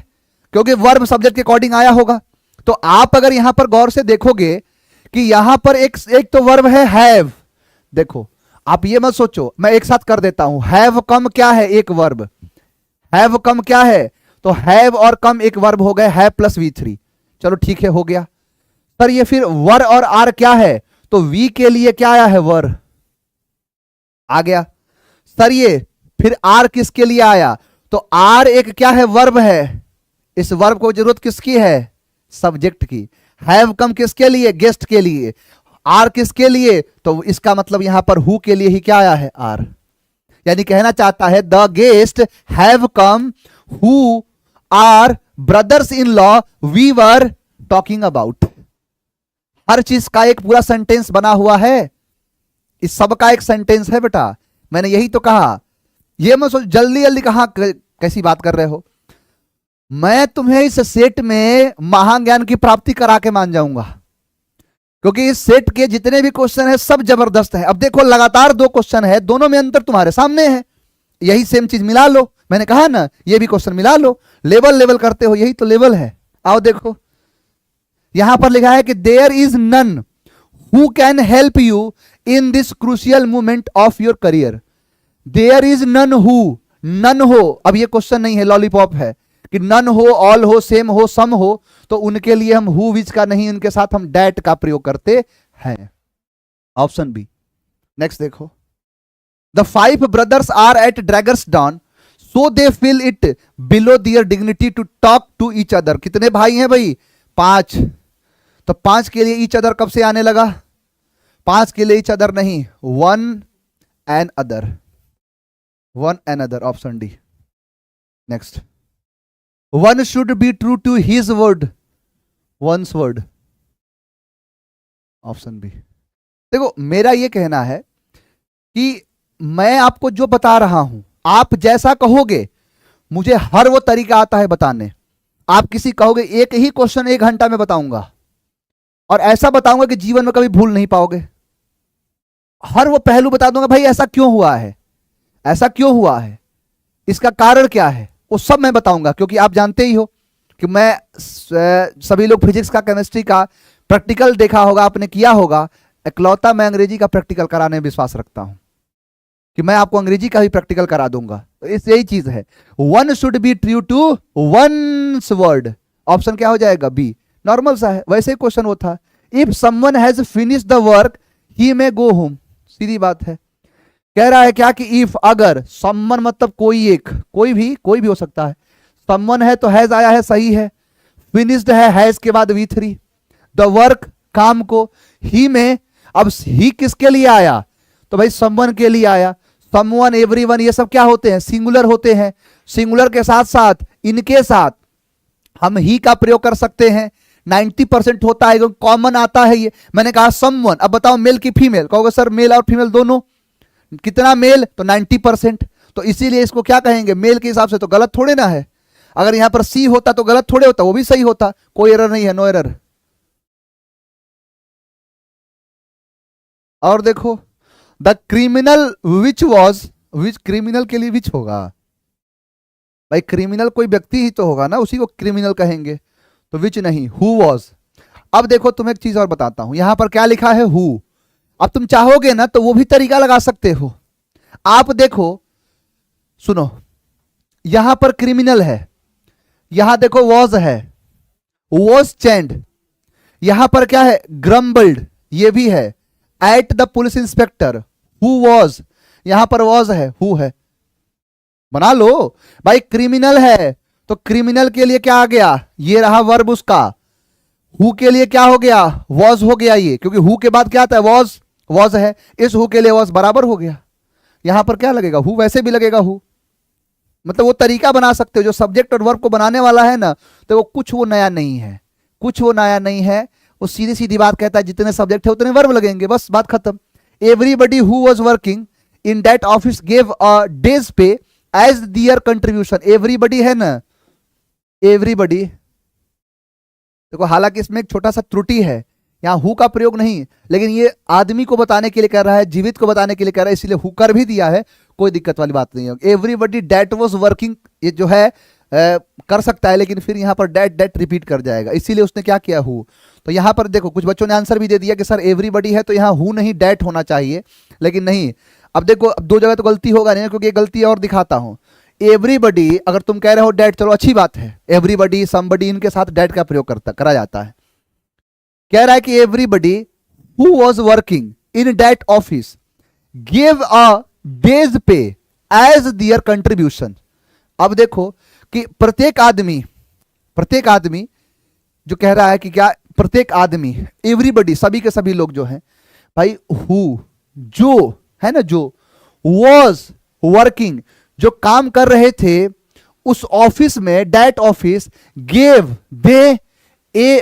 क्योंकि वर्ब सब्जेक्ट के अकॉर्डिंग आया होगा। तो आप अगर यहां पर गौर से देखोगे कि यहां पर एक तो वर्ब है हैव। देखो आप ये मत सोचो, मैं एक साथ कर देता हूं। हैव कम क्या है? एक वर्ब। हैव कम क्या है? तो हैव और कम एक वर्ब हो गए, हैव प्लस V3। चलो ठीक है, हो गया। सर ये फिर वर और आर क्या है? तो वी के लिए क्या आया है? वर आ गया। सर ये फिर आर किसके लिए आया? तो आर एक क्या है? वर्ब है। इस वर्ब को जरूरत किसकी है? सब्जेक्ट की। हैव कम किसके लिए? गेस्ट के लिए। आर किसके लिए? तो इसका मतलब यहां पर हु के लिए ही क्या आया है? आर। यानी कहना चाहता है the guest have come who are brothers in law we were talking about. हर चीज का एक पूरा सेंटेंस बना हुआ है, इस सब का एक सेंटेंस है बेटा। मैंने यही तो कहा। ये मत सोच जल्दी जल्दी कहां कैसी बात कर रहे हो। मैं तुम्हें इस सेट में महान ज्ञान की प्राप्ति करा के मान जाऊंगा, क्योंकि इस सेट के जितने भी क्वेश्चन है सब जबरदस्त है। अब देखो लगातार 2 क्वेश्चन है, दोनों में अंतर तुम्हारे सामने है। यही सेम चीज मिला लो, मैंने कहा ना ये भी क्वेश्चन मिला लो, लेवल लेवल करते हो, यही तो लेवल है। आओ देखो यहां पर लिखा है कि there is none who can help you in this crucial moment of your career. There is none who, none who, अब ये क्वेश्चन नहीं है, लॉलीपॉप है कि नन हो, ऑल हो, सेम हो, सम हो, तो उनके लिए हम हु विच का नहीं, उनके साथ हम डैट का प्रयोग करते हैं। Option B. नेक्स्ट देखो, the 5 brothers are at daggers drawn so they feel it below their dignity to talk to each other. कितने भाई हैं भाई? 5। तो 5 के लिए ईच अदर कब से आने लगा? 5 के लिए ईच अदर नहीं, one and other, one and other, option D. Next, one should be true to his word, one's word, option B. देखो मेरा यह कहना है कि मैं आपको जो बता रहा हूं, आप जैसा कहोगे, मुझे हर वो तरीका आता है बताने। आप किसी कहोगे एक ही क्वेश्चन 1 घंटा में बताऊंगा, और ऐसा बताऊंगा कि जीवन में कभी भूल नहीं पाओगे। हर वो पहलू बता दूंगा, भाई ऐसा क्यों हुआ है, ऐसा क्यों हुआ है, इसका कारण क्या है, वो सब मैं बताऊंगा। क्योंकि आप जानते ही हो कि मैं, सभी लोग फिजिक्स का, केमिस्ट्री का प्रैक्टिकल देखा होगा, आपने किया होगा। इकलौता मैं अंग्रेजी का प्रैक्टिकल कराने में विश्वास रखता हूं कि मैं आपको अंग्रेजी का भी प्रैक्टिकल करा दूंगा। तो इस यही चीज है, one should be true to one's word. Option क्या हो जाएगा? बी। नॉर्मल सा है, वैसे ही क्वेश्चन वो था। If someone has finished the work he may go home. सीधी बात है। कह रहा है क्या कि इफ, अगर, समवन मतलब कोई एक, कोई भी हो सकता है। समवन है तो हैज आया है, सही है। फिनिश्ड है के बाद V3। द वर्क, काम को। ही में, अब ही किसके लिए आया? तो भाई समवन के लिए आया। समवन, एवरीवन, ये सब क्या होते हैं? सिंगुलर होते हैं। सिंगुलर के साथ साथ, इनके साथ हम ही का प्रयोग कर सकते हैं। 90% होता है, कॉमन आता है ये। मैंने कहा समवन, अब बताओ मेल की फीमेल? कहोगे सर मेल और फीमेल दोनों। कितना मेल? तो 90%। तो इसीलिए इसको क्या कहेंगे? मेल के हिसाब से तो गलत थोड़े ना है। अगर यहां पर सी होता तो गलत थोड़े होता, वो भी सही होता। कोई एरर नहीं है, नो एरर। और देखो, the criminal which was, which, criminal के लिए विच होगा भाई? क्रिमिनल कोई व्यक्ति ही तो होगा ना, उसी को क्रिमिनल कहेंगे। तो विच नहीं, हु वॉज। अब देखो तुम्हें एक चीज और बताता हूं, यहां पर क्या लिखा है? हु। अब तुम चाहोगे ना तो वो भी तरीका लगा सकते हो। आप देखो, सुनो, यहां पर क्रिमिनल है, यहां देखो वॉज है, वॉज चेंड। यहां पर क्या है? ग्रम्बल्ड, ये भी है। At the police inspector, who was, यहां पर वॉज है, हु है। बना लो भाई। क्रिमिनल है तो क्रिमिनल के लिए क्या आ गया? ये रहा वर्ब उसका। हु के लिए क्या हो गया? वॉज हो गया ये, क्योंकि हु के बाद क्या आता है? वॉज, वॉज है। इस हु के लिए वॉज बराबर हो गया। यहां पर क्या लगेगा? हु, वैसे भी लगेगा हु। मतलब वो तरीका बना सकते हो जो सब्जेक्ट और वर्ब को बनाने वाला है ना, तो वो कुछ वो नया नहीं है, कुछ वो नया नहीं है। वो सीधी सीधी बात कहता है, जितने सब्जेक्ट है उतने वर्ब लगेंगे, बस बात खत्म। Everybody who was working in that office gave a days पे एज दियर कंट्रीब्यूशन। एवरीबडी है ना, एवरीबडी। देखो हालांकि इसमें एक छोटा सा त्रुटि है, यहां हु का प्रयोग नहीं, लेकिन ये आदमी को बताने के लिए कर रहा है, जीवित को बताने के लिए कर रहा है, इसलिए हु कर भी दिया है, कोई दिक्कत वाली बात नहीं है। एवरीबडी दैट वाज वर्किंग, ये जो है कर सकता है, लेकिन फिर यहां पर दैट रिपीट कर जाएगा, इसीलिए उसने क्या किया? हु। तो यहां पर देखो कुछ बच्चों ने आंसर भी दे दिया कि सर एवरीबडी है तो यहां हु नहीं दैट होना चाहिए, लेकिन नहीं। अब देखो, अब 2 जगह तो गलती होगा नहीं, क्योंकि गलती और दिखाता हूं। एवरीबडी, अगर तुम कह रहे हो डैट, चलो अच्छी बात है। एवरीबडी, समबडी, इनके साथ डैट का प्रयोग करा जाता है। कह रहा है कि everybody who was working in that office give a days पे एज दियर कंट्रीब्यूशन। अब देखो कि प्रत्येक आदमी जो कह रहा है कि क्या? प्रत्येक आदमी, एवरीबडी, सभी के सभी लोग जो हैं भाई, हु, जो है ना, जो वाज वर्किंग, जो काम कर रहे थे उस ऑफिस में, that office gave, they, A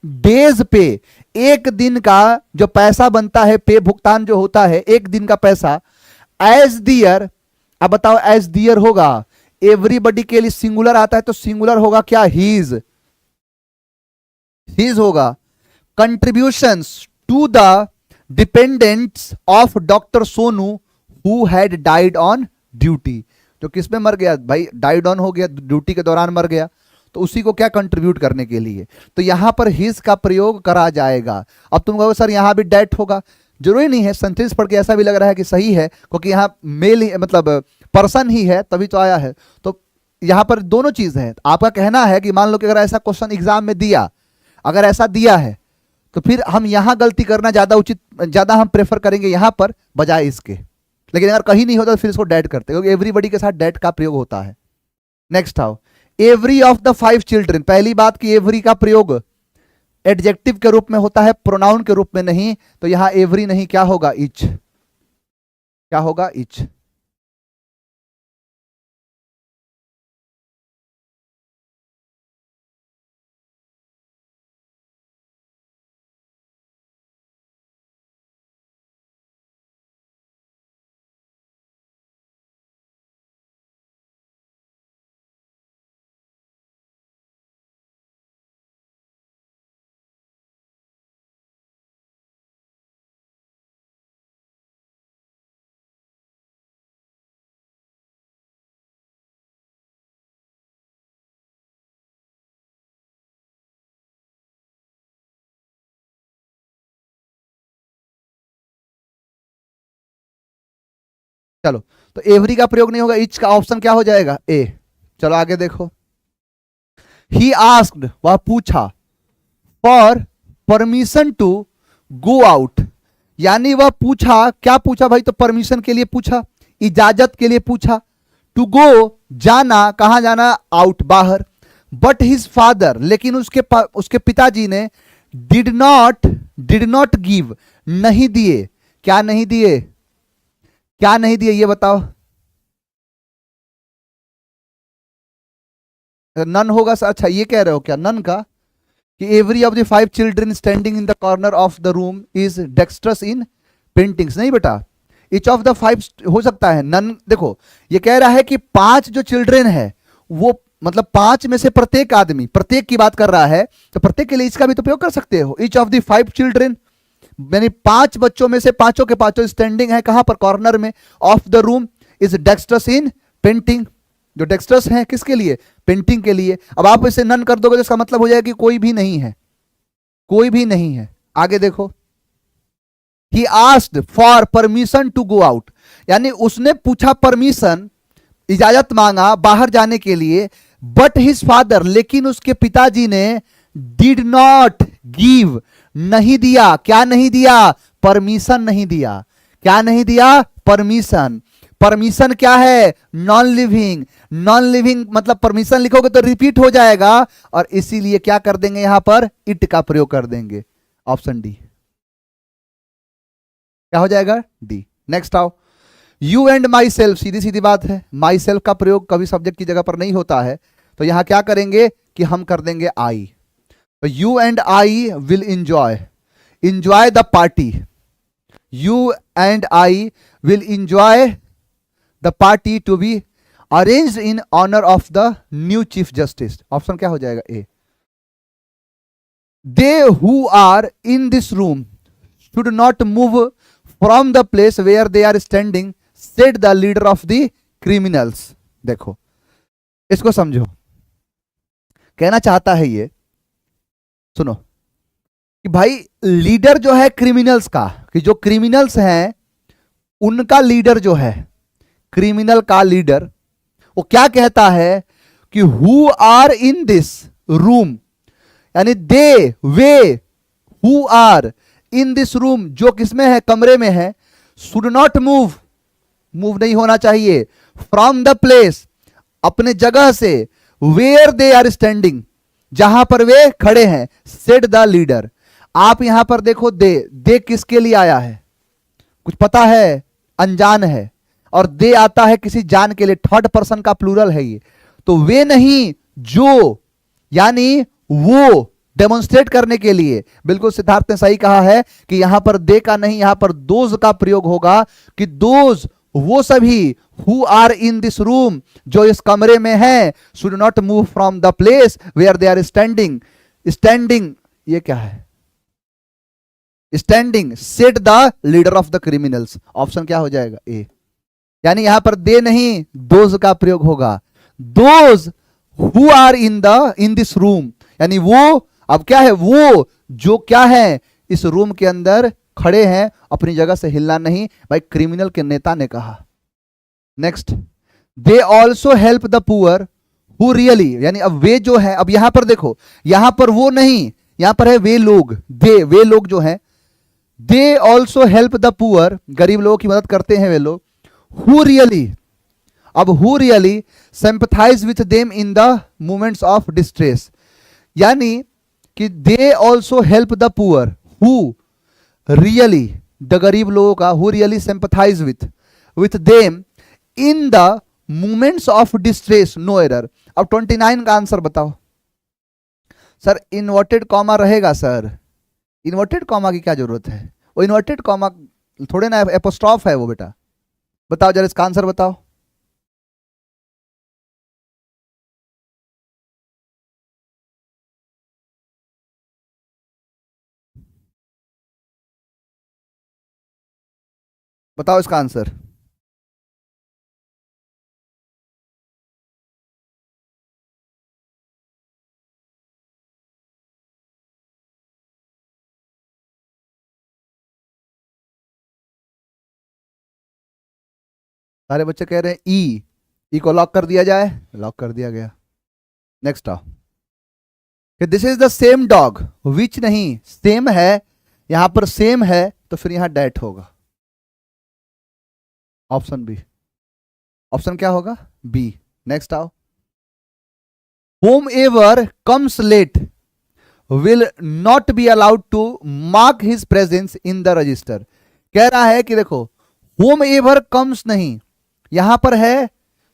days पे, एक दिन का जो पैसा बनता है, पे भुगतान जो होता है, एक दिन का पैसा एज दियर, अब बताओ एज दियर होगा, एवरीबडी के लिए सिंगुलर आता है तो सिंगुलर होगा क्या, हीज होगा। Contributions to the dependents of doctor Sonu who had died on duty, जो किस में मर गया भाई, डाइड ऑन हो गया, ड्यूटी के दौरान मर गया, तो उसी को क्या कंट्रीब्यूट करने के लिए, तो यहां पर हिज का प्रयोग करा जाएगा। अब तुम कहोगे सर यहां भी डेट होगा, जरूरी नहीं है, सेंटेंस पढ़ के ऐसा भी लग रहा है कि सही है क्योंकि यहां मेल ही मतलब पर्सन ही है तभी तो आया है, तो यहां पर दोनों चीज है। आपका कहना है कि मान लो कि अगर ऐसा क्वेश्चन एग्जाम में दिया, अगर ऐसा दिया है तो फिर हम यहां गलती करना ज्यादा उचित, ज्यादा हम प्रेफर करेंगे यहां पर बजाय इसके। लेकिन अगर कहीं नहीं होता तो फिर इसको डेट करते हैं क्योंकि एवरीबडी के साथ डेट का प्रयोग होता है। नेक्स्ट आओ, एवरी ऑफ द 5 चिल्ड्रन, पहली बात कि एवरी का प्रयोग एडजेक्टिव के रूप में होता है, प्रोनाउन के रूप में नहीं, तो यहां एवरी नहीं, क्या होगा, ईच, क्या होगा, ईच। चलो, तो एवरी का प्रयोग नहीं होगा, इच का ऑप्शन क्या हो जाएगा, ए। चलो आगे देखो, ही आस्क्ड, वह पूछा, for permission to go out, यानी वह पूछा, क्या पूछा भाई, तो परमिशन के लिए पूछा, इजाजत के लिए पूछा, टू गो जाना, कहां जाना, आउट, बाहर। बट हिज फादर, लेकिन उसके पिताजी ने डिड नॉट गिव, नहीं दिए, क्या नहीं दिए, क्या नहीं दिए ये बताओ, नन होगा सर, अच्छा ये कह रहे हो क्या नन का, कि every of the 5 children standing in the corner of the room is dextrous in paintings, नहीं बेटा, इच ऑफ द 5 हो सकता है, नन देखो ये कह रहा है कि 5 जो चिल्ड्रन है वो मतलब 5 में से प्रत्येक आदमी, प्रत्येक की बात कर रहा है, तो प्रत्येक के लिए इसका भी तो प्रयोग कर सकते हो, इच ऑफ द 5 चिल्ड्रन, यानी 5 बच्चों में से पांचों के पांचों स्टैंडिंग है कहां पर, कॉर्नर में, of the room is dextrous in painting, जो डेक्स्ट्रस है किसके लिए, पेंटिंग के लिए। अब आप इसे नन कर दोगे तो इसका मतलब हो जाएगा कि कोई भी नहीं है, कोई भी नहीं है। आगे देखो, he asked for permission to go out, यानी उसने पूछा परमिशन, इजाजत मांगा बाहर जाने के लिए, बट हिज फादर, लेकिन उसके पिताजी ने डिड नॉट गिव, नहीं दिया, क्या नहीं दिया, परमिशन नहीं दिया, क्या नहीं दिया, परमिशन। परमिशन क्या है, नॉन लिविंग, नॉन लिविंग मतलब परमिशन लिखोगे तो रिपीट हो जाएगा, और इसीलिए क्या कर देंगे यहां पर, इट का प्रयोग कर देंगे, ऑप्शन डी, क्या हो जाएगा, डी। नेक्स्ट आओ, यू एंड माई सेल्फ, सीधी सीधी बात है, माई सेल्फ का प्रयोग कभी सब्जेक्ट की जगह पर नहीं होता है, तो यहां क्या करेंगे कि हम कर देंगे आई, तो you and I will enjoy the party, you and I will enjoy the party to be arranged in honour of the new chief justice, option क्या हो जाएगा, A. They who are in this room should not move from the place where they are standing, said the leader of the criminals. देखो इसको समझो, कहना चाहता है ये, सुनो कि भाई लीडर जो है क्रिमिनल्स का, कि जो क्रिमिनल्स हैं उनका लीडर जो है, क्रिमिनल का लीडर, वो क्या कहता है कि who are in this room, यानी दे वे who are in this room, जो किसमें है, कमरे में है, शुड नॉट मूव, मूव नहीं होना चाहिए, फ्रॉम द प्लेस, अपने जगह से, वेयर दे आर स्टैंडिंग, जहां पर वे खड़े हैं, सेड द लीडर। आप यहां पर देखो, दे किसके लिए आया है, कुछ पता है, अनजान है, और दे आता है किसी जान के लिए, थर्ड पर्सन का प्लूरल है ये, तो वे नहीं, जो, यानी वो डेमोन्स्ट्रेट करने के लिए। बिल्कुल सिद्धार्थ ने सही कहा है कि यहां पर दे का नहीं, यहां पर दोज का प्रयोग होगा कि दोज वो सभी who are in this room, जो इस कमरे में है, should not move from the place where they are standing. Standing ये क्या है? Standing set the leader of the criminals. Option क्या हो जाएगा? ए। यानी यहां पर दे नहीं, दोज का प्रयोग होगा। Those who are in this room, यानी वो, अब क्या है, वो जो क्या है इस रूम के अंदर खड़े हैं, अपनी जगह से हिलना नहीं, भाई क्रिमिनल के नेता ने कहा। Next, they also help the poor who really, यानी अब वे जो है, अब यहां पर देखो, यहां पर वो नहीं, यहां पर है वे लोग, दे, वे लोग जो है, they also help the poor, गरीब लोगों की मदद करते हैं वे लोग। हु रियली, अब who really sympathise with them in the moments of distress, यानी कि they also help the poor who really, the गरीब लोगों का, who really sympathise with them in the moments of distress, no error. अब 29 का answer बताओ sir. Inverted comma रहेगा sir, inverted comma की क्या जरूरत है? वो इन्वर्टेड कॉमा थोड़े ना, एपोस्ट्रॉफ है वो बेटा। बताओ जरा इसका आंसर बताओ। बताओ इसका आंसर। सारे बच्चे कह रहे हैं ई। ई को लॉक कर दिया जाए, लॉक कर दिया गया। नेक्स्ट आओ, this is the same dog विच, नहीं सेम है, यहां पर सेम है तो फिर यहां डेट होगा। ऑप्शन बी, ऑप्शन क्या होगा? बी। नेक्स्ट आओ, whomever comes late will not be allowed to mark his presence in the register. कह रहा है कि देखो, होम एवर कम्स नहीं, यहां पर है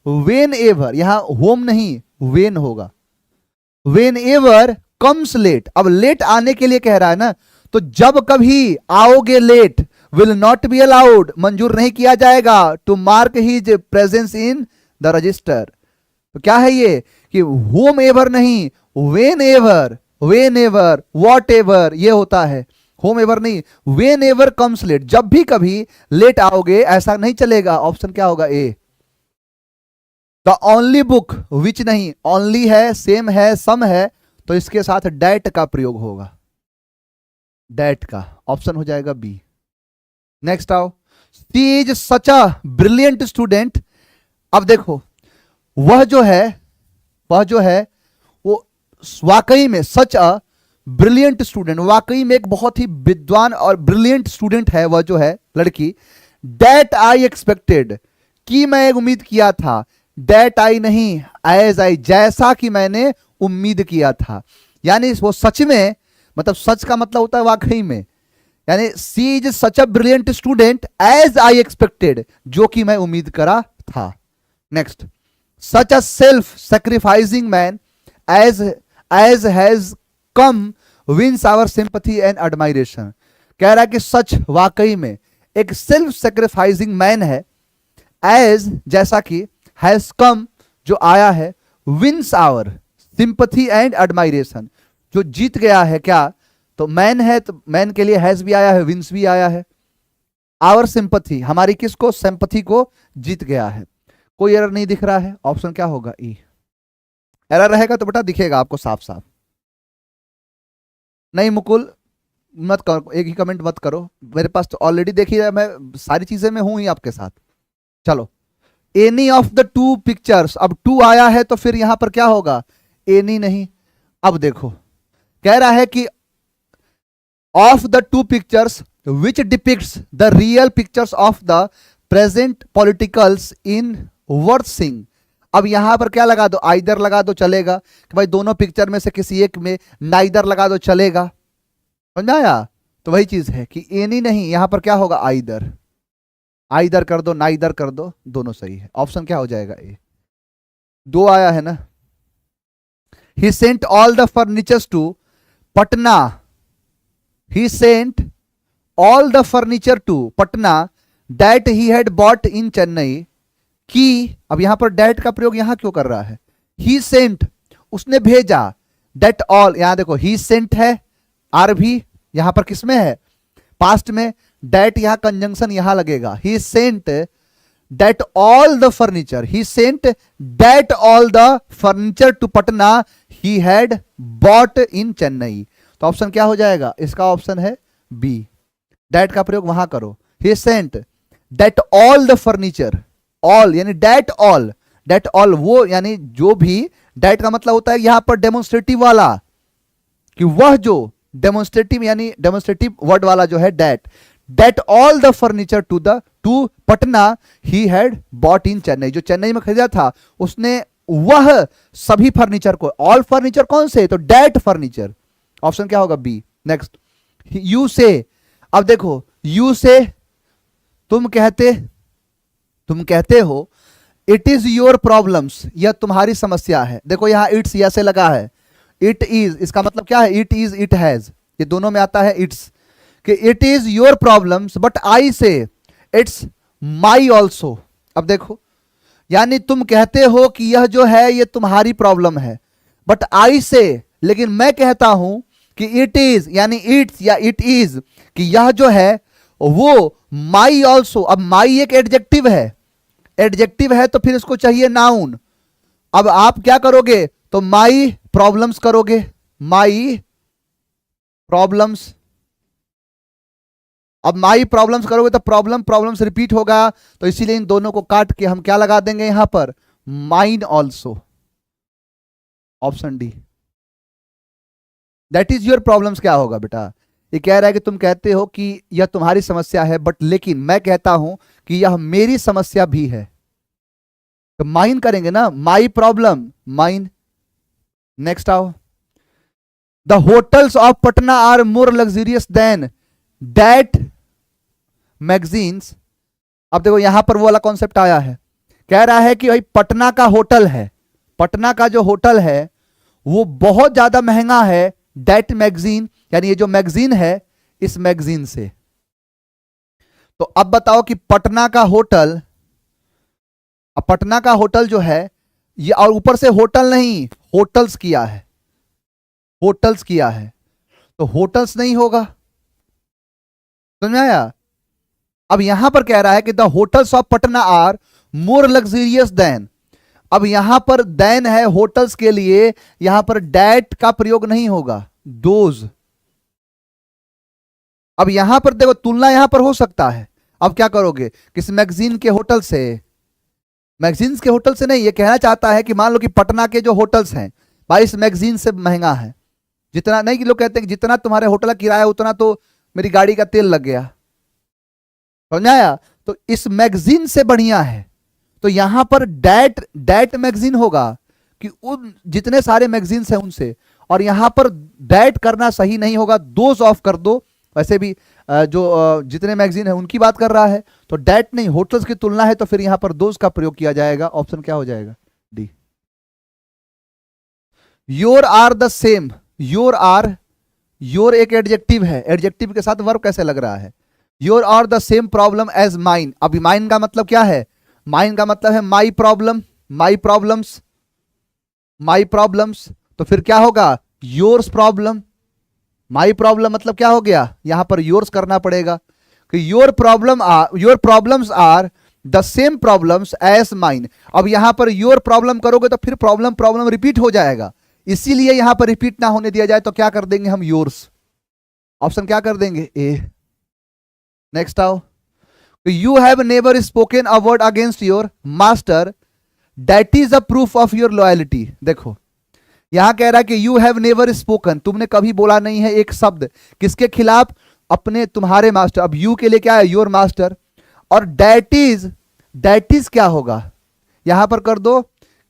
वेन एवर, यहां होम नहीं वेन होगा। वेन एवर कम्स लेट, अब लेट आने के लिए कह रहा है ना, तो जब कभी आओगे late, will not be allowed, मंजूर नहीं किया जाएगा, to mark his presence in the register. तो क्या है ये कि होम एवर नहीं, whenever, whenever, whatever ये होता है, होम एवर नहीं, वेन एवर कम्स लेट, जब भी कभी लेट आओगे ऐसा नहीं चलेगा। ऑप्शन क्या होगा? ए। द ओनली बुक विच, नहीं ओनली है, सेम है, सम है, तो इसके साथ डेट का प्रयोग होगा, डेट का। ऑप्शन हो जाएगा बी। नेक्स्ट आओ, she is such a brilliant student. अब देखो, वह जो है वो वाकई में सच अ ब्रिलियंट स्टूडेंट, वाकई में एक बहुत ही विद्वान और ब्रिलियंट स्टूडेंट है वह जो है लड़की। डेट आई एक्सपेक्टेड, कि मैं उम्मीद किया था, डेट आई नहीं, एज आई, जैसा कि मैंने उम्मीद किया था। यानी वो सच में, मतलब सच का मतलब होता है वाकई में, यानी she is such a brilliant student as I expected, जो कि मैं उम्मीद करा था। Next, such a self sacrificing man as has come wins our sympathy and admiration. कह रहा है कि सच, वाकई में एक सेल्फ सेक्रीफाइसिंग मैन है, एज जैसा कि, हैज कम जो आया है, wins our sympathy and admiration जो जीत गया है। क्या? तो मैन है तो मैन के लिए हैज भी आया है, विंस भी आया है। आवर सिंपैथी, हमारी किसको? सिंपैथी को जीत गया है। कोई एरर नहीं दिख रहा है, ऑप्शन क्या होगा? ई। एरर रहेगा तो बेटा दिखेगा आपको साफ साफ। नहीं मुकुल मत करो, एक ही कमेंट मत करो, मेरे पास तो ऑलरेडी देखिए मैं सारी चीजें में हूं ही आपके साथ। चलो, any of the two pictures, अब टू आया है तो फिर यहां पर क्या होगा? एनी नहीं। अब देखो, कह रहा है कि of the two pictures which depicts the real pictures of the present politicals in worth sing. अब यहां पर क्या लगा दो? आइदर लगा दो चलेगा, कि भाई दोनों पिक्चर में से किसी एक में, नाइदर लगा दो चलेगा। समझ आया? तो वही चीज है कि एनी नहीं, यहां पर क्या होगा? आइदर। आइदर कर दो, नाइदर कर दो, दोनों सही है। ऑप्शन क्या हो जाएगा? ए। दो आया है ना। He sent all the furnitures to Patna, he sent all the furniture to Patna that he had bought in Chennai कि, अब यहां पर that का प्रयोग यहां क्यों कर रहा है? he sent, उसने भेजा, that all, यहां देखो he sent है, आर भी यहां पर किसमें है? पास्ट में, that यहां कंजंक्शन यहां लगेगा, he sent that all the furniture, he sent that all the furniture to Patna he had bought in Chennai। तो ऑप्शन क्या हो जाएगा? इसका ऑप्शन है बी, that का प्रयोग वहां करो। he sent that all the furniture, all यानी that all वो यानी जो भी, that का मतलब होता है यहां पर डेमोन्स्ट्रेटिव वाला, कि वह जो डेमोन्स्ट्रेटिव यानी डेमोन्स्ट्रेटिव वर्ड वाला जो है that all the furniture to Patna he had bought in Chennai, जो चेन्नई में खरीदा था उसने वह सभी फर्नीचर को, ऑल फर्नीचर कौन से? तो that फर्नीचर, ऑप्शन क्या होगा? बी। नेक्स्ट, यू से, अब देखो यू से तुम कहते हो इट इज योर प्रॉब्लम्स, यह तुम्हारी समस्या है। देखो यहां इट्स या से लगा है, इट इज, इसका मतलब क्या है? इट इज, इट हैज, ये दोनों में आता है इट्स, कि it is your problems but I से इट्स माई ऑल्सो। अब देखो यानी तुम कहते हो कि यह जो है ये तुम्हारी प्रॉब्लम है, बट आई से, लेकिन मैं कहता हूं कि इट इज यानी इट्स या इट इज, कि यह जो है वो माई ऑल्सो। अब माई एक एडजेक्टिव है, एडजेक्टिव है तो फिर इसको चाहिए नाउन। अब आप क्या करोगे? तो माई प्रॉब्लम्स करोगे, माई प्रॉब्लम्स। अब माई प्रॉब्लम्स करोगे तो प्रॉब्लम्स रिपीट होगा, तो इसीलिए इन दोनों को काट के हम क्या लगा देंगे यहां पर? Mine also, option D. That is your problems क्या होगा बेटा? ये कह रहा है कि तुम कहते हो कि यह तुम्हारी समस्या है, बट लेकिन मैं कहता हूं कि यह मेरी समस्या भी है, तो माइन करेंगे ना, माई प्रॉब्लम, माइन। नेक्स्ट आओ, the hotels of Patna are more luxurious than that magazines. अब देखो यहां पर वो वाला कॉन्सेप्ट आया है, कह रहा है कि भाई पटना का होटल है, पटना का जो होटल है वो बहुत ज्यादा महंगा है दैट मैगजीन, यानी ये जो मैगजीन है इस मैगजीन से। तो अब बताओ कि पटना का होटल, अब पटना का होटल जो है ये, और ऊपर से होटल नहीं होटल्स किया है, होटल्स किया है, तो होटल्स नहीं होगा, समझ में आया? अब यहां पर कह रहा है कि the hotels of Patna are more luxurious than. अब यहां पर देन है होटल्स के लिए, यहां पर डैट का प्रयोग नहीं होगा, दोज। अब यहां पर देखो तुलना यहां पर हो सकता है। अब क्या करोगे? किस मैगजीन के होटल से? मैगजीन्स के होटल से नहीं, ये कहना चाहता है कि मान लो कि पटना के जो होटल्स हैं भाई इस मैगजीन से महंगा है, जितना नहीं, कि लोग कहते हैं कि जितना तुम्हारे होटल का किराया उतना तो मेरी गाड़ी का तेल लग गया, समझ आया? तो इस मैगजीन से बढ़िया है, तो यहां पर डैट मैगजीन होगा कि उन जितने सारे मैगजीन्स हैं उनसे, और यहां पर डैट करना सही नहीं होगा, दोज ऑफ कर दो। वैसे भी जो जितने मैगजीन है उनकी बात कर रहा है, तो डैट नहीं, होटल्स की तुलना है, तो फिर यहां पर दोज का प्रयोग किया जाएगा। ऑप्शन क्या हो जाएगा? D. Your are the same, your are, your एक एडजेक्टिव है, एडजेक्टिव के साथ वर्ब कैसे लग रहा है? Your are the same problem as mine. अभी माइन का मतलब क्या है? माइन का मतलब है my problem, my problems, my problems, तो फिर क्या होगा? Yours problem. माई प्रॉब्लम मतलब क्या हो गया? यहां पर योर्स करना पड़ेगा कि your problems are the same problems as mine. अब यहां पर योर प्रॉब्लम करोगे तो फिर प्रॉब्लम रिपीट हो जाएगा, इसीलिए यहां पर रिपीट ना होने दिया जाए तो क्या कर देंगे हम? योर्स। ऑप्शन क्या कर देंगे? ए। नेक्स्ट आओ, you have never spoken a word against your master that is a proof of your loyalty. देखो यहां कह रहा है कि यू हैव नेवर स्पोकन, तुमने कभी बोला नहीं है एक शब्द, किसके खिलाफ? अपने, तुम्हारे मास्टर। अब यू के लिए क्या है? Your master. और दैट इज क्या होगा? यहां पर कर दो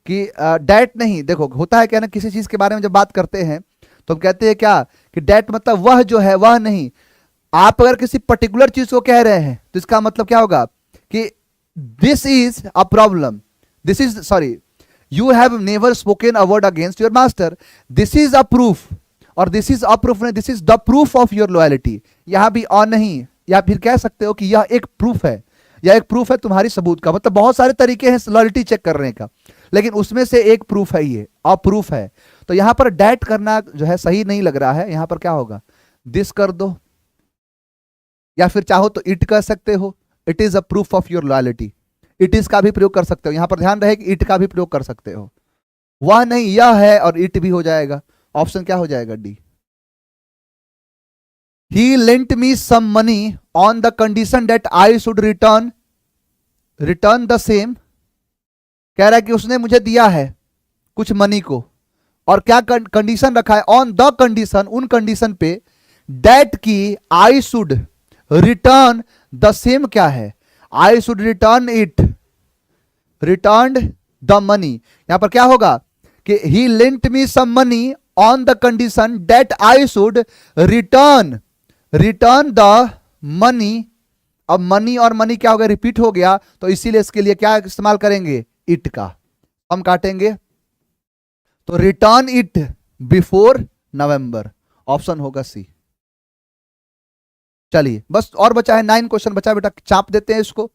कि डैट नहीं, देखो होता है क्या ना, किसी चीज के बारे में जब बात करते हैं तो हम कहते हैं क्या कि डैट मतलब वह जो है वह नहीं। आप अगर किसी पर्टिकुलर चीज को कह रहे हैं तो इसका मतलब क्या होगा कि this is a problem, this is, sorry, you have never spoken a word against your master, this is a proof और दिस इज अ प्रूफ नहीं, this is the proof of your loyalty. यहां भी और नहीं, या फिर कह सकते हो कि यह एक प्रूफ है, यह एक प्रूफ है तुम्हारी सबूत का। मतलब बहुत सारे तरीके हैं लॉयल्टी चेक करने का, लेकिन उसमें से एक प्रूफ है, ये अप्रूफ है। तो यहां पर डैट करना जो है सही नहीं लग रहा है। यहां पर क्या होगा, दिस कर दो, या फिर चाहो तो इट कर सकते हो, it is a proof of your loyalty. It is का भी प्रयोग कर सकते हो, यहां पर ध्यान रहे कि इट का भी प्रयोग कर सकते हो। वह नहीं, यह है, और इट भी हो जाएगा। ऑप्शन क्या हो जाएगा, D. He lent me some money on the condition that I should return the same। कह रहा है कि उसने मुझे दिया है कुछ मनी को, और क्या कंडीशन रखा है, ऑन द कंडीशन, उन कंडीशन पे, दैट की I should return the same. क्या है, I should return it, return the money. यहां पर क्या होगा कि he lent me some money on the condition that I should return the money. अब मनी और मनी क्या हो गया, रिपीट हो गया, तो इसीलिए इसके लिए क्या इस्तेमाल करेंगे, इट का। हम काटेंगे तो return it before November, option होगा सी। चलिए बस और बचा है 9 क्वेश्चन बचा बेटा, चाप देते हैं इसको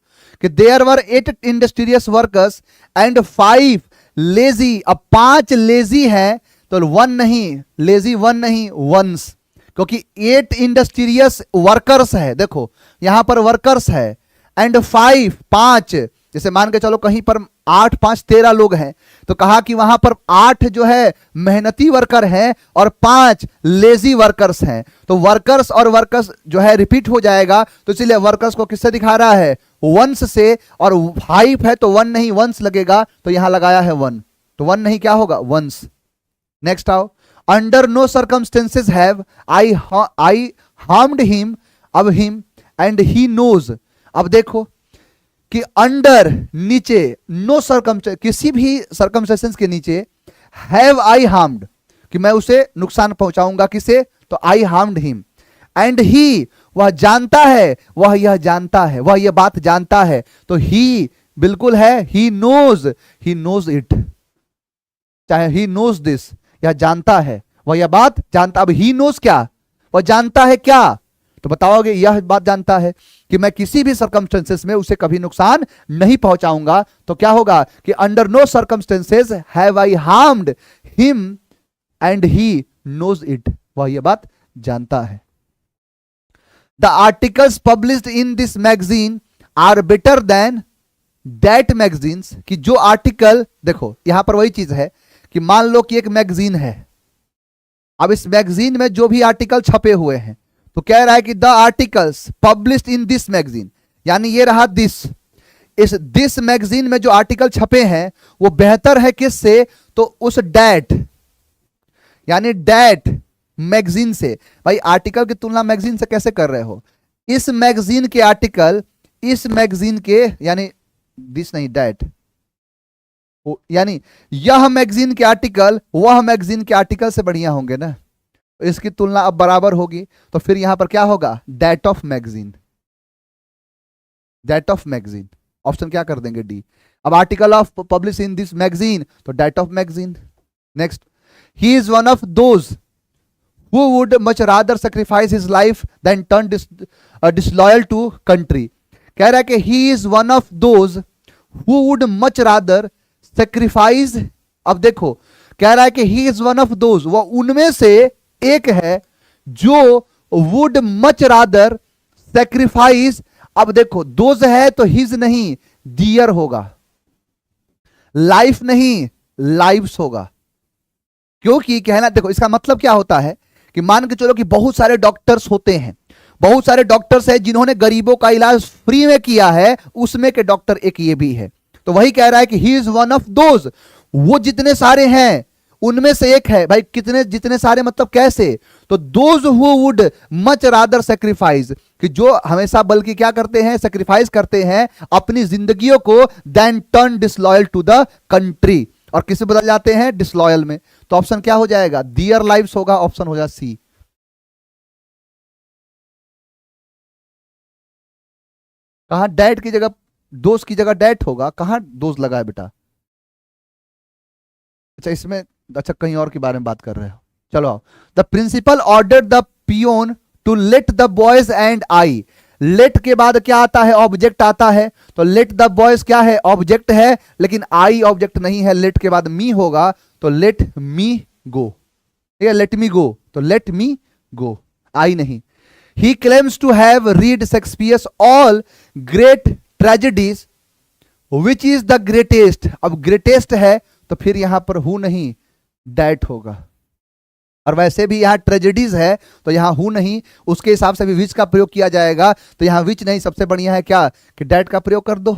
कि there were 8 industrious workers and 5 lazy. अब 5 लेजी है तो 1 नहीं, लेजी 1 नहीं, वंस, क्योंकि 8 इंडस्ट्रियस वर्कर्स है। देखो यहां पर वर्कर्स है, एंड 5, जैसे मान के चलो कहीं पर 8 5 13 लोग हैं, तो कहा कि वहां पर 8 जो है मेहनती वर्कर हैं और 5 लेजी वर्कर्स हैं। तो वर्कर्स और वर्कर्स जो है रिपीट हो जाएगा, तो इसलिए वर्कर्स को किससे दिखा रहा है, वंस से, और 5 है तो 1 नहीं, वंस लगेगा, तो यहां लगाया है 1, तो 1 नहीं, क्या होगा, वंस। नेक्स्ट आओ, under no circumstances have I harmed him, अब हिम एंड ही नोज। अब देखो कि अंडर नीचे, नो सर्कमस्टेंस, किसी भी सर्कमस्टेंसेस के नीचे, हैव आई हार्म्ड कि मैं उसे नुकसान पहुंचाऊंगा, किसे, तो आई हार्म्ड हिम, एंड ही वह जानता है, वह यह जानता है, वह यह बात जानता है, तो ही बिल्कुल है, ही नोज इट, चाहे ही नोज दिस, यह जानता है, वह यह बात जानता। अब ही नोज क्या, वह जानता है क्या, तो बताओगे यह बात जानता है कि मैं किसी भी सर्कमस्टेंसेस में उसे कभी नुकसान नहीं पहुंचाऊंगा, तो क्या होगा कि under no circumstances have I harmed him and he knows it, वह यह बात जानता है। The articles published in this magazine are better than that magazines, कि जो आर्टिकल, देखो यहां पर वही चीज है कि मान लो कि एक मैगजीन है, अब इस मैगजीन में जो भी आर्टिकल छपे हुए हैं, तो कह रहा है कि the articles published in this magazine, यानी ये रहा दिस, इस दिस मैगजीन में जो आर्टिकल छपे हैं वो बेहतर है किससे, तो उस डैट, यानी डैट मैगजीन से। भाई आर्टिकल की तुलना मैगजीन से कैसे कर रहे हो, इस मैगजीन के आर्टिकल, इस मैगजीन के, यानी दिस नहीं, डैट, यानी यह मैगजीन के आर्टिकल वह मैगजीन के आर्टिकल से बढ़िया होंगे ना, इसकी तुलना अब बराबर होगी, तो फिर यहां पर क्या होगा, that of magazine, that of magazine, option क्या कर देंगे, डी। अब article of publish in this magazine, तो that of magazine. Next, he is one of those who would much rather sacrifice his life than turn disloyal to country. कह रहा है कि he is one of those who would much rather sacrifice. अब देखो कह रहा है कि he is one of those, वह उनमें से एक है जो वुड मच रादर सेक्रीफाइस। अब देखो दोज है तो हिज नहीं, डियर होगा, लाइफ नहीं, लाइव्स होगा, क्योंकि कहना, देखो इसका मतलब क्या होता है कि मान के चलो कि बहुत सारे डॉक्टर्स होते हैं, बहुत सारे डॉक्टर्स हैं जिन्होंने गरीबों का इलाज फ्री में किया है, उसमें के डॉक्टर एक ये भी है। तो वही कह रहा है कि he is one of those, वो जितने सारे हैं उनमें से एक है। भाई कितने, जितने सारे मतलब कैसे, तो those who would much rather sacrifice, कि जो हमेशा बल्कि क्या करते हैं, सेक्रीफाइस करते हैं अपनी जिंदगियों को, then turn disloyal to the country, और किसे बदल जाते हैं, डिसलॉयल में। तो ऑप्शन क्या हो जाएगा, डियर लाइव्स होगा, ऑप्शन हो जाएगा सी। कहां डैड की जगह, दोस्त की जगह डैट होगा, कहां दोस्त लगा है बेटा। अच्छा इसमें, अच्छा कहीं और के बारे में बात कर रहे हो, चलो, the principal order the peon to let the boys and I. Let के बाद क्या आता है? ऑब्जेक्ट आता है। तो लेट द बॉयज क्या है? ऑब्जेक्ट है, लेकिन आई ऑब्जेक्ट नहीं है। लेट के बाद मी होगा, तो लेट मी गो, ठीक है, लेट मी गो, तो लेट मी गो, आई नहीं। He claims to have read Shakespeare's all great tragedies which is the greatest. अब ग्रेटेस्ट है तो फिर यहां पर हु नहीं, डैट होगा। और वैसे भी यहां ट्रेजेडीज है तो यहां हु नहीं, उसके हिसाब से भी विच का प्रयोग किया जाएगा। तो यहां विच नहीं, सबसे बढ़िया है क्या कि डैट का प्रयोग कर दो।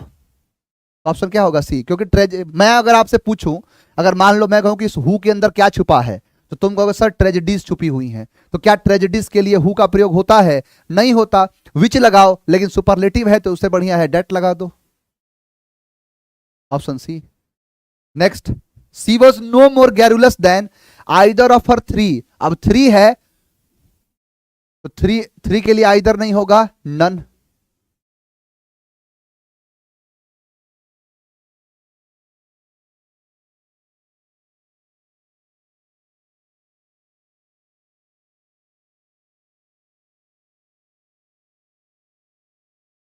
ऑप्शन क्या होगा? सी। क्योंकि मैं अगर आपसे पूछूं, अगर मान लो मैं कहूं कि इस हु के अंदर क्या छुपा है, तो तुम कहोगे सर ट्रेजेडीज छुपी हुई हैं। तो क्या ट्रेजेडीज के लिए हु का प्रयोग होता है? नहीं होता। विच लगाओ, लेकिन सुपरलेटिव है तो उससे बढ़िया है डैट लगा दो। Option C. Next, C was no more garrulous than either of her three. अब थ्री है तो थ्री के लिए आइदर नहीं होगा, नन।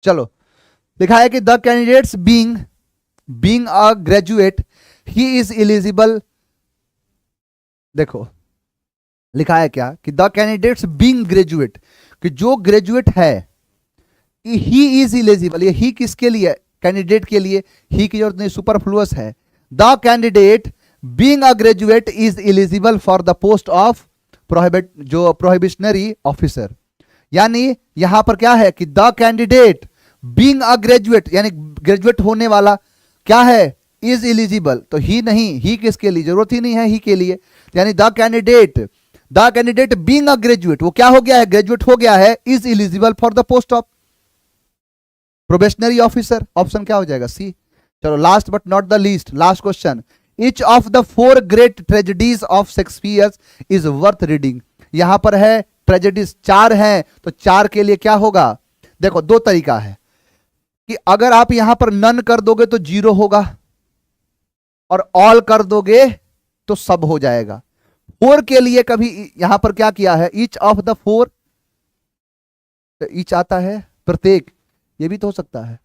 चलो, लिखा है कि the candidates being a graduate he is eligible. देखो लिखा है क्या कि द कैंडिडेट्स बीइंग ग्रेजुएट, कि जो ग्रेजुएट है ही इज एलिजिबल। ये ही किसके लिए? कैंडिडेट के लिए। ही की जरूरत नहीं, सुपरफ्लुअस है। The candidate being a graduate is eligible for the post of probationary officer. यानी यहां पर क्या है कि the candidate being a graduate, यानी ग्रेजुएट होने वाला क्या है? Is eligible. तो ही नहीं, ही किसके लिए? जरूरत ही नहीं है ही के लिए। यानी the candidate being a graduate, वो क्या हो गया है? ग्रेजुएट हो गया है। Is eligible for the post of probationary officer. Option क्या हो जाएगा? सी। चलो, last but not the least, last question. Each of the 4 great tragedies of Shakespeare is worth reading. यहां पर है ट्रेजेडीज 4 हैं, तो 4 के लिए क्या होगा? देखो, 2 तरीका है कि अगर आप यहां पर नन कर दोगे तो 0 होगा, और ऑल कर दोगे तो सब हो जाएगा। 4 के लिए कभी यहां पर क्या किया है? ईच ऑफ द 4, ईच आता है प्रत्येक, ये भी तो हो सकता है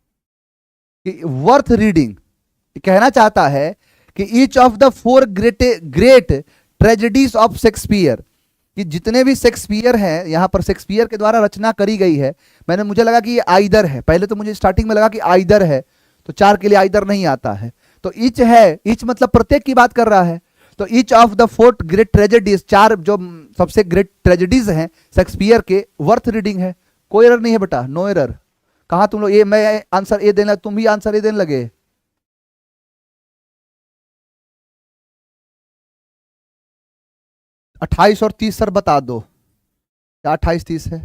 कि वर्थ रीडिंग कहना चाहता है कि each of the 4 great tragedies of Shakespeare, कि जितने भी शेक्सपियर हैं, यहां पर शेक्सपियर के द्वारा रचना करी गई है। मुझे लगा कि ये आइदर है, पहले तो मुझे स्टार्टिंग में लगा कि आइदर है, तो 4 के लिए आइदर नहीं आता है। तो ईच है, ईच मतलब प्रत्येक की बात कर रहा है। तो each of the 4 great tragedies, 4 जो सबसे ग्रेट ट्रेजेडीज हैं शेक्सपियर के, वर्थ रीडिंग है। कोई एरर नहीं है बेटा, नो एरर। कहा तुम लोग ये, मैं आंसर ए देने, तुम भी आंसर ए देने लगे। अट्ठाईस और 30 सर बता दो, क्या 28-30 है?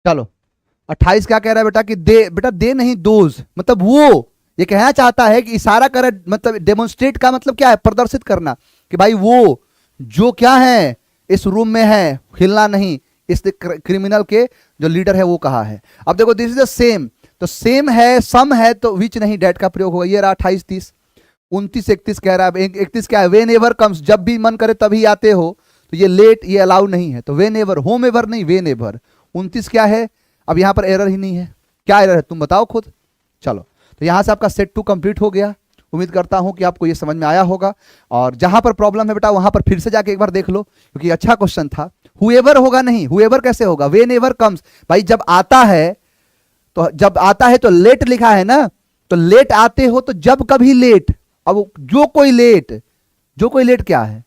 चलो, 28 क्या कह रहा है बेटा कि दे, बेटा दे नहीं, दोज मतलब वो, ये कहना चाहता है कि इशारा करे, मतलब डेमोन्स्ट्रेट का मतलब क्या है? प्रदर्शित करना, कि भाई वो जो क्या है इस रूम में है, हिलना नहीं। इस क्रिमिनल के जो लीडर है वो कहा है। अब देखो, दिस इज द सेम, तो सेम है, सम है, तो विच नहीं, डेट का प्रयोग होगा। ये रहा 28-30। 29-31 कह रहा है। 31 क्या है? वेन एवर कम्स, जब भी मन करे तभी आते हो। तो ये लेट, ये अलाउ नहीं है, तो वेन एवर, होम एवर नहीं, वेन एवर। 29 क्या है? अब यहां पर एरर ही नहीं है। क्या एरर है तुम बताओ खुद। चलो, तो यहां से आपका सेट 2 कंप्लीट हो गया। उम्मीद करता हूं कि आपको ये समझ में आया होगा, और जहां पर प्रॉब्लम है बेटा वहां पर फिर से जाके एक बार देख लो, क्योंकि अच्छा क्वेश्चन था। हुएवर होगा नहीं, हुएवर कैसे होगा, वेन एवर कम्स। भाई जब आता है, तो जब आता है तो लेट लिखा है ना, तो लेट आते हो तो जब कभी लेट। अब जो कोई लेट, जो कोई लेट क्या है,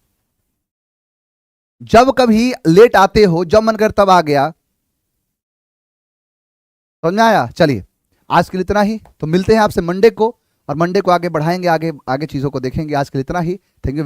जब कभी लेट आते हो, जब मन कर तब आ गया। समझ में आया? चलिए आज के लिए इतना ही, तो मिलते हैं आपसे मंडे को, और मंडे को आगे बढ़ाएंगे, आगे आगे चीजों को देखेंगे। आज के लिए इतना ही, थैंक यू।